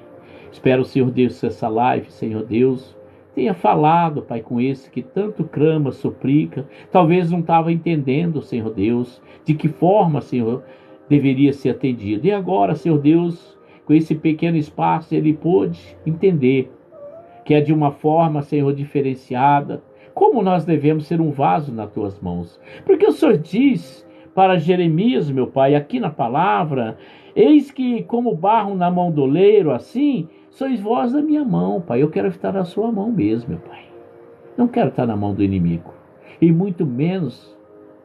Espero, Senhor Deus, que essa live, Senhor Deus, tenha falado, Pai, com esse que tanto clama, suplica. Talvez não estava entendendo, Senhor Deus, de que forma, Senhor, deveria ser atendido. E agora, Senhor Deus, com esse pequeno espaço, ele pôde entender que é de uma forma, Senhor, diferenciada, como nós devemos ser um vaso nas Tuas mãos. Porque o Senhor diz para Jeremias, meu Pai, aqui na palavra: eis que como barro na mão do oleiro, assim sois vós da minha mão, Pai. Eu quero estar na sua mão mesmo, meu Pai. Não quero estar na mão do inimigo. E muito menos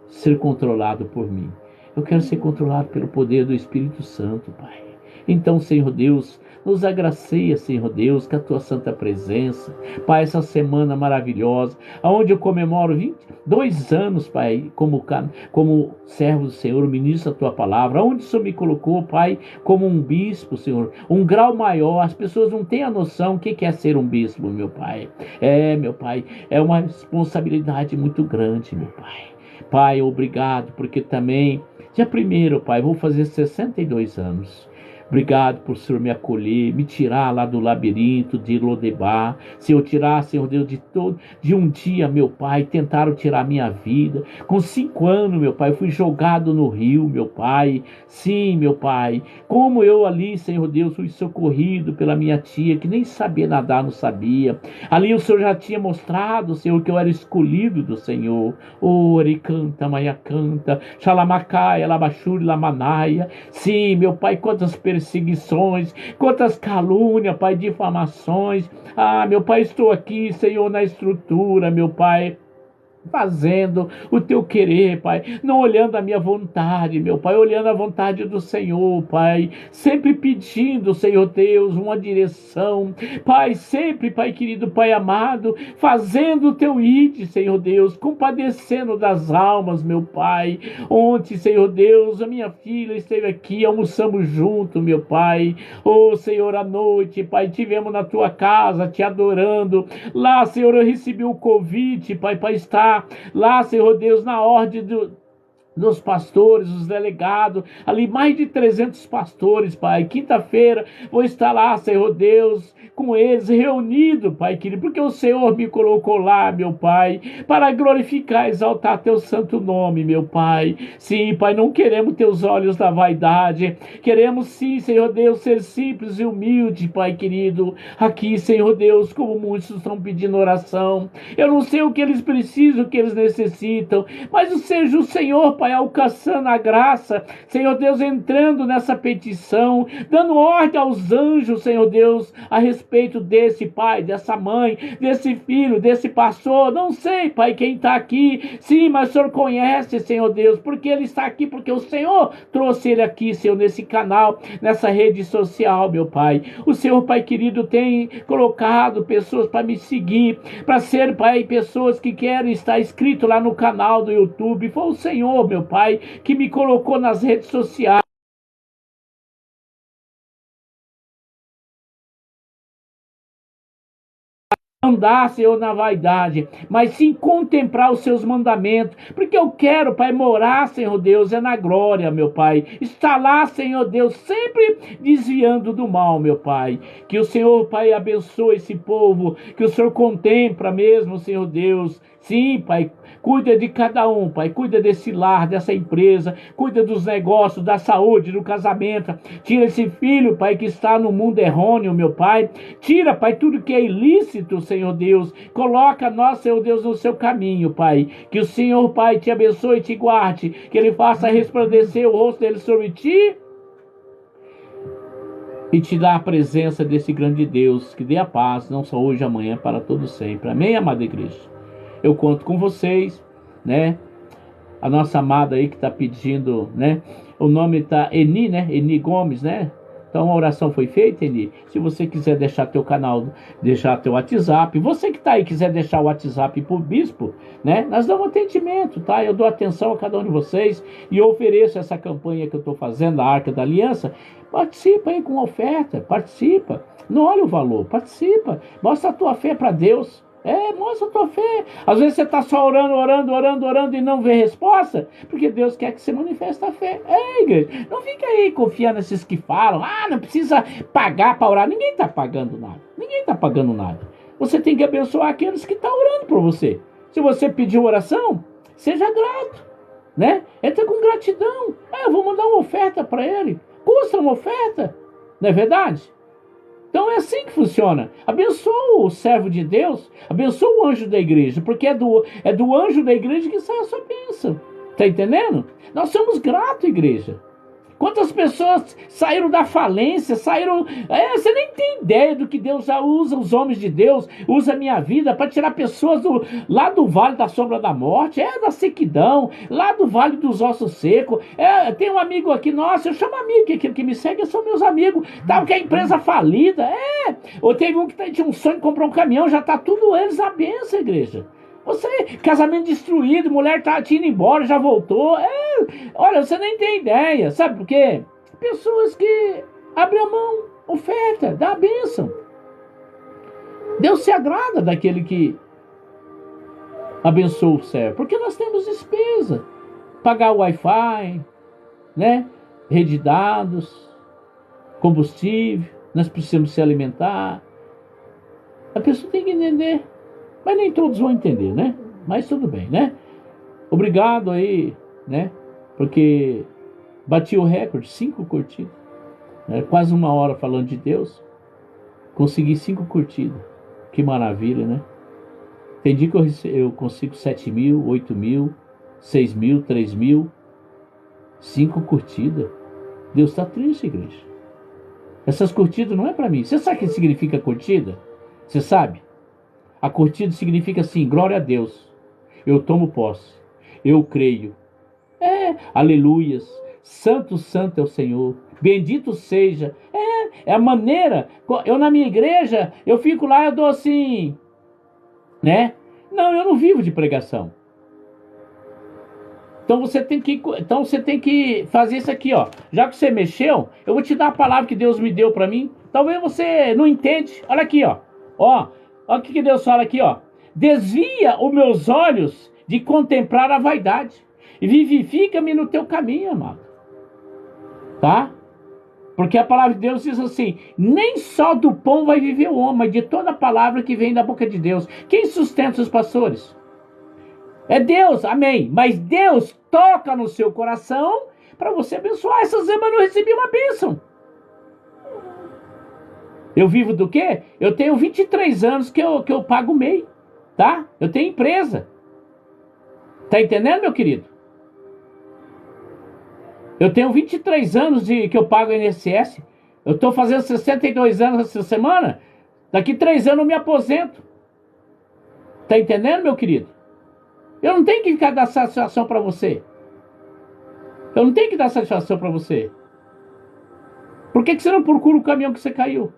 ser controlado por mim. Eu quero ser controlado pelo poder do Espírito Santo, Pai. Então, Senhor Deus, nos agracia, Senhor Deus, com a Tua santa presença. Pai, essa semana maravilhosa, onde eu comemoro 22 anos, Pai, como servo do Senhor, ministro da Tua palavra, onde o Senhor me colocou, Pai, como um bispo, Senhor, um grau maior. As pessoas não têm a noção o que é ser um bispo, meu Pai. Meu Pai, é uma responsabilidade muito grande, meu Pai. Pai, obrigado, porque também, dia 1º, Pai, vou fazer 62 anos. Obrigado por o Senhor me acolher, me tirar lá do labirinto de Lodebar. Senhor, tirar, Senhor Deus, de um dia, meu Pai, tentaram tirar minha vida. Com 5 anos, meu Pai, fui jogado no rio, meu Pai. Sim, meu Pai. Como eu ali, Senhor Deus, fui socorrido pela minha tia, que nem sabia nadar, não sabia. Ali o Senhor já tinha mostrado, Senhor, que eu era escolhido do Senhor. Ori canta, maia canta, xalamacaia, labachuri, lamanaia. Sim, meu Pai, quantas perseguições, quantas calúnias, Pai, difamações. Meu Pai, estou aqui, Senhor, na estrutura, meu Pai, fazendo o Teu querer, Pai, não olhando a minha vontade, meu Pai, olhando a vontade do Senhor, Pai, sempre pedindo, Senhor Deus, uma direção, Pai, sempre, Pai querido, Pai amado, fazendo o Teu ide, Senhor Deus, compadecendo das almas, meu Pai. Ontem, Senhor Deus, a minha filha esteve aqui, almoçamos junto, meu Pai. Senhor, à noite, Pai, tivemos na Tua casa, Te adorando. Lá, Senhor, eu recebi o convite, Pai, para estar lá, Senhor Deus, na ordem dos pastores, os delegados, ali mais de 300 pastores, Pai. Quinta-feira vou estar lá, Senhor Deus, com eles, reunido, Pai querido, porque o Senhor me colocou lá, meu Pai, para glorificar, exaltar Teu santo nome, meu Pai. Sim, Pai, não queremos Teus olhos da vaidade, queremos sim, Senhor Deus, ser simples e humilde, Pai querido, aqui, Senhor Deus, como muitos estão pedindo oração. Eu não sei o que eles precisam, o que eles necessitam, mas seja o Senhor, Pai, alcançando a graça, Senhor Deus, entrando nessa petição, dando ordem aos anjos, Senhor Deus, a respeito desse pai, dessa mãe, desse filho, desse pastor. Não sei, Pai, quem está aqui, sim, mas o Senhor conhece, Senhor Deus, porque ele está aqui, porque o Senhor trouxe ele aqui, Senhor, nesse canal, nessa rede social, meu Pai. O Senhor, Pai querido, tem colocado pessoas para me seguir, para ser, Pai, pessoas que querem estar inscritos lá no canal do YouTube. Foi o Senhor, meu Pai, que me colocou nas redes sociais. Andar, Senhor, na vaidade, mas sim contemplar os seus mandamentos, porque eu quero, Pai, morar, Senhor Deus, é na glória, meu Pai, estar lá, Senhor Deus, sempre desviando do mal, meu Pai, que o Senhor, Pai, abençoe esse povo, que o Senhor contempla mesmo, Senhor Deus, sim, Pai, cuida de cada um, Pai, cuida desse lar, dessa empresa, cuida dos negócios, da saúde, do casamento, tira esse filho, Pai, que está no mundo errôneo, meu Pai, tira, Pai, tudo que é ilícito, Senhor Deus, coloca nós, Senhor Deus, no seu caminho, Pai, que o Senhor, Pai, te abençoe e te guarde, que Ele faça resplandecer o rosto dele sobre ti, e te dá a presença desse grande Deus, que dê a paz, não só hoje, amanhã, para todo sempre. Amém, amada igreja? Eu conto com vocês, né? A nossa amada aí que está pedindo, né? O nome tá Eni, né? Eni Gomes, né? Então a oração foi feita, Eni. Se você quiser deixar teu canal, deixar teu WhatsApp, você que está aí quiser deixar o WhatsApp pro bispo, né? Nós damos atendimento, tá? Eu dou atenção a cada um de vocês e ofereço essa campanha que eu estou fazendo, da Arca da Aliança. Participa aí com oferta, participa. Não olha o valor, participa. Mostra a tua fé para Deus. Mostra a tua fé. Às vezes você está só orando e não vê resposta, porque Deus quer que você manifeste a fé. Igreja, não fica aí confiando nesses que falam, não precisa pagar para orar. Ninguém está pagando nada. Ninguém está pagando nada. Você tem que abençoar aqueles que estão orando por você. Se você pediu oração, seja grato, né? Entra com gratidão. Eu vou mandar uma oferta para ele. Custa uma oferta, não é verdade? Então é assim que funciona. Abençoa o servo de Deus, abençoa o anjo da igreja, porque é do anjo da igreja que sai a sua bênção. Tá entendendo? Nós somos gratos, igreja. Quantas pessoas saíram da falência, você nem tem ideia do que Deus já usa, os homens de Deus, usa a minha vida para tirar pessoas lá do vale da sombra da morte, da sequidão, lá do vale dos ossos secos. Tem um amigo aqui, nossa, eu chamo amigo, que aquele que me segue são meus amigos, tá? Porque a empresa falida, ou teve um que tinha um sonho de comprar um caminhão, já tá tudo eles a benção, igreja. Casamento destruído, mulher tá indo embora, já voltou. Olha, você nem tem ideia. Sabe por quê? Pessoas que abrem a mão, oferta, dá a bênção. Deus se agrada daquele que abençoa o servo. Porque nós temos despesa. Pagar o Wi-Fi, né? Rede de dados, combustível. Nós precisamos se alimentar. A pessoa tem que entender. Mas nem todos vão entender, né? Mas tudo bem, né? Obrigado aí, né? Porque bati o recorde, 5 curtidas. Quase 1 hora falando de Deus. Consegui 5 curtidas. Que maravilha, né? Tem dia que eu consigo 7 mil, 8 mil, 6 mil, 3 mil. 5 curtidas. Deus está triste, igreja. Essas curtidas não é para mim. Você sabe o que significa curtida? Você sabe? A curtida significa assim, glória a Deus. Eu tomo posse. Eu creio. Aleluias. Santo, santo é o Senhor. Bendito seja. É a maneira. Eu na minha igreja, eu fico lá, eu dou assim, né? Não, eu não vivo de pregação. Então você tem que fazer isso aqui, ó. Já que você mexeu, eu vou te dar a palavra que Deus me deu para mim. Talvez você não entende. Olha aqui, ó. Olha o que Deus fala aqui, ó. Desvia os meus olhos de contemplar a vaidade e vivifica-me no teu caminho, amado. Tá? Porque a palavra de Deus diz assim: nem só do pão vai viver o homem, mas de toda a palavra que vem da boca de Deus. Quem sustenta os pastores? É Deus, amém. Mas Deus toca no seu coração para você abençoar. Essa semana eu recebi uma bênção. Eu vivo do quê? Eu tenho 23 anos que eu pago MEI, tá? Eu tenho empresa. Tá entendendo, meu querido? Eu tenho 23 anos que eu pago INSS. Eu tô fazendo 62 anos essa semana. Daqui 3 anos eu me aposento. Tá entendendo, meu querido? Eu não tenho que ficar dar satisfação para você. Eu não tenho que dar satisfação para você. Por que você não procura o caminhão que você caiu?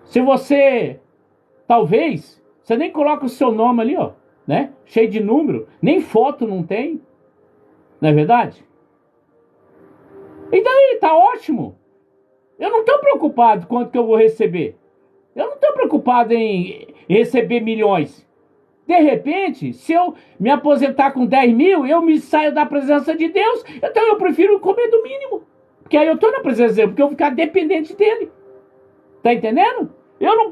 Se você, talvez, você nem coloca o seu nome ali, ó, né? Cheio de número, nem foto não tem, Não é verdade? E daí, tá ótimo. Eu não estou preocupado com quanto que eu vou receber. Eu não estou preocupado em receber milhões. De repente, se eu me aposentar com 10 mil, eu me saio da presença de Deus, então eu prefiro comer do mínimo. Porque aí eu estou na presença dele, porque eu vou ficar dependente dele. Tá entendendo? Eu não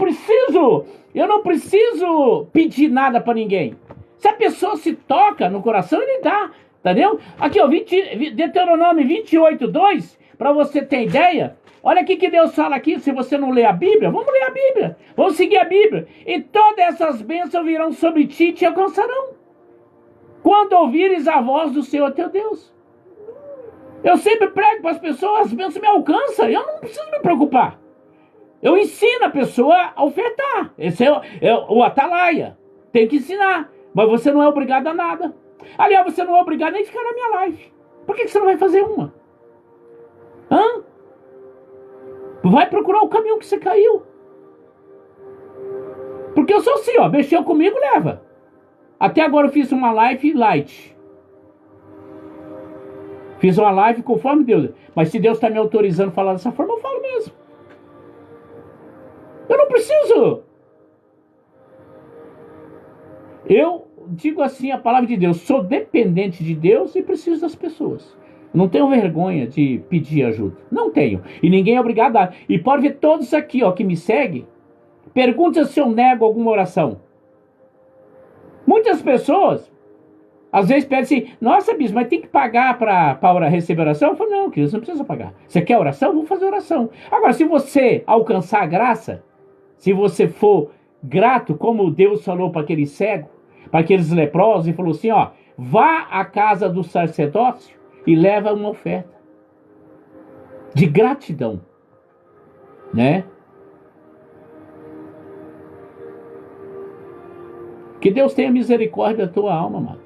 preciso pedir nada para ninguém. Se a pessoa se toca no coração, ele dá. Entendeu? Aqui, ó, Deuteronômio 28:2, para você ter ideia. Olha o que Deus fala aqui, se você não lê a Bíblia, vamos ler a Bíblia, vamos seguir a Bíblia. E todas essas bênçãos virão sobre ti e te alcançarão, quando ouvires a voz do Senhor teu Deus. Eu sempre prego para as pessoas, as bênçãos me alcançam, eu não preciso me preocupar. Eu ensino a pessoa a ofertar, esse é o atalaia, tem que ensinar, mas você não é obrigado a nada. Aliás, você não é obrigado nem a ficar na minha live. Por que você não vai fazer uma? Hã? Vai procurar o caminho que você caiu. Porque eu sou assim, ó, mexeu comigo, leva. Até agora eu fiz uma live light. Fiz uma live conforme Deus. Mas se Deus está me autorizando a falar dessa forma, eu falo mesmo. Eu não preciso. Eu digo assim a palavra de Deus. Sou dependente de Deus e preciso das pessoas. Não tenho vergonha de pedir ajuda. Não tenho. E ninguém é obrigado a dar. E pode ver todos aqui, ó, que me seguem. Pergunta se eu nego alguma oração. Muitas pessoas, às vezes, pedem assim, nossa, bispo, mas tem que pagar para receber oração? Eu falo, não, querido, você não precisa pagar. Você quer oração? Vou fazer oração. Agora, se você alcançar a graça, se você for grato, como Deus falou para aquele cego, para aqueles leprosos, e falou assim, ó, vá à casa do sacerdócio e leva uma oferta de gratidão, né? Que Deus tenha misericórdia da tua alma, amado.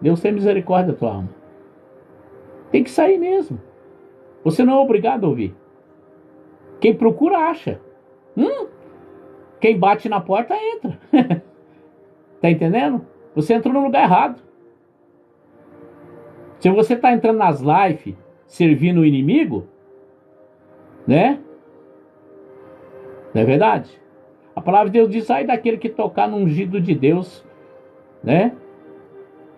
Deus tenha misericórdia da tua alma. Tem que sair mesmo. Você não é obrigado a ouvir. Quem procura, acha. Quem bate na porta, entra. Tá entendendo? Você entrou no lugar errado. Se você tá entrando nas lives, servindo o inimigo, né? Não é verdade? A palavra de Deus diz, ai daquele que tocar no ungido de Deus, né?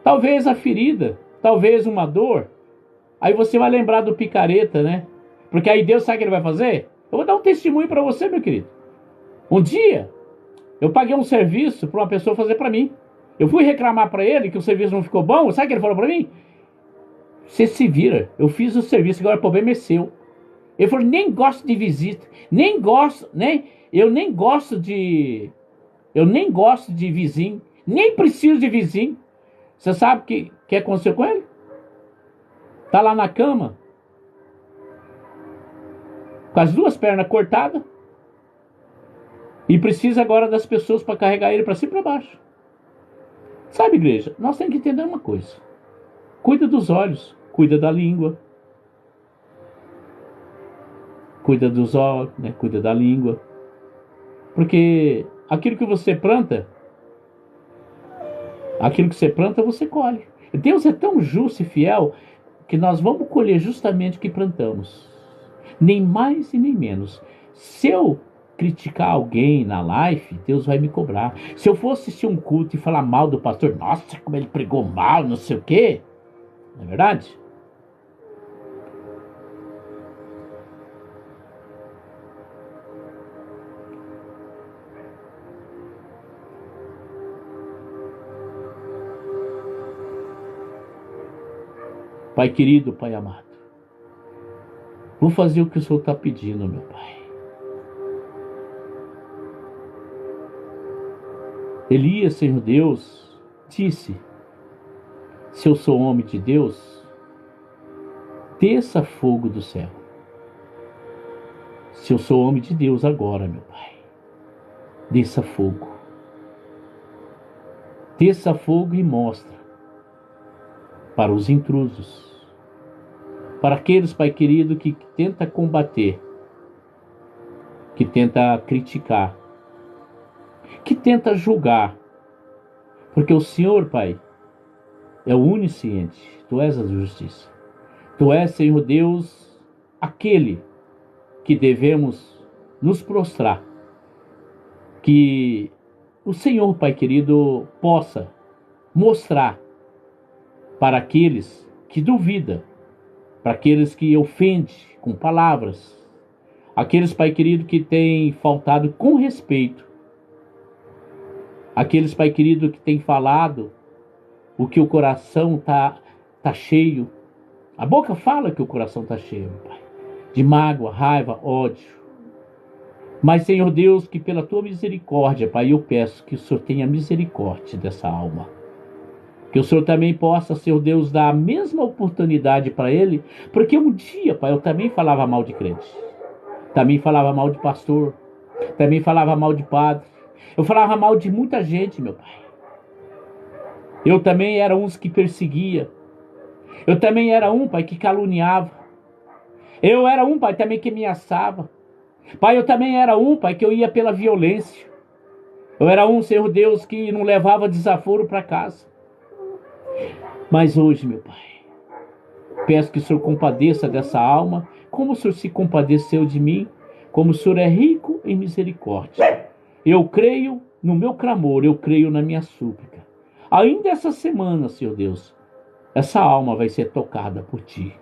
Talvez a ferida, talvez uma dor. Aí você vai lembrar do picareta, né? Porque aí Deus sabe o que ele vai fazer? Eu vou dar um testemunho para você, meu querido. Um dia, eu paguei um serviço para uma pessoa fazer para mim. Eu fui reclamar para ele que o serviço não ficou bom. Sabe o que ele falou para mim? Você se vira. Eu fiz o serviço, agora o problema é seu. Ele falou, nem gosto de visita. Eu nem gosto de vizinho. Nem preciso de vizinho. Você sabe o que aconteceu com ele? Tá lá na cama, com as duas pernas cortadas, e precisa agora das pessoas para carregar ele para cima e para baixo. Sabe, igreja, nós temos que entender uma coisa. Cuida dos olhos, cuida da língua. Cuida dos olhos, né? Cuida da língua. Porque aquilo que você planta, você colhe. Deus é tão justo e fiel que nós vamos colher justamente o que plantamos. Nem mais e nem menos. Se eu criticar alguém na live, Deus vai me cobrar. Se eu for assistir um culto e falar mal do pastor, nossa, como ele pregou mal, não sei o quê. Não é verdade? Pai querido, Pai amado, vou fazer o que o Senhor está pedindo, meu Pai. Elias, Senhor Deus, disse, se eu sou homem de Deus, desça fogo do céu. Se eu sou homem de Deus agora, meu Pai, desça fogo. Desça fogo e mostra para os intrusos, para aqueles, Pai querido, que tenta combater, que tenta criticar, que tenta julgar, porque o Senhor, Pai, é o onisciente, Tu és a justiça. Tu és, Senhor Deus, aquele que devemos nos prostrar. Que o Senhor, Pai querido, possa mostrar para aqueles que duvidam, para aqueles que ofendem com palavras, aqueles, Pai querido, que têm faltado com respeito, aqueles, Pai querido, que têm falado o que o coração tá cheio. A boca fala que o coração está cheio, Pai, de mágoa, raiva, ódio. Mas, Senhor Deus, que pela Tua misericórdia, Pai, eu peço que o Senhor tenha misericórdia dessa alma. Que o Senhor também possa, Senhor Deus, dar a mesma oportunidade para ele, porque um dia, Pai, eu também falava mal de crente. Também falava mal de pastor. Também falava mal de padre. Eu falava mal de muita gente, meu Pai. Eu também era uns que perseguia. Eu também era um, Pai, que caluniava. Eu era um, Pai, também que ameaçava. Pai, eu também era um, Pai, que eu ia pela violência. Eu era um, Senhor Deus, que não levava desaforo para casa. Mas hoje, meu Pai, peço que o Senhor compadeça dessa alma, como o Senhor se compadeceu de mim, como o Senhor é rico em misericórdia. Eu creio no meu clamor, eu creio na minha súplica. Ainda essa semana, Senhor Deus, essa alma vai ser tocada por Ti.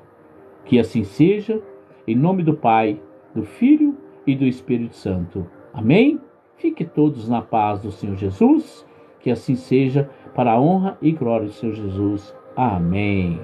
Que assim seja, em nome do Pai, do Filho e do Espírito Santo. Amém? Fique todos na paz do Senhor Jesus, que assim seja, para a honra e glória do Senhor Jesus. Amém.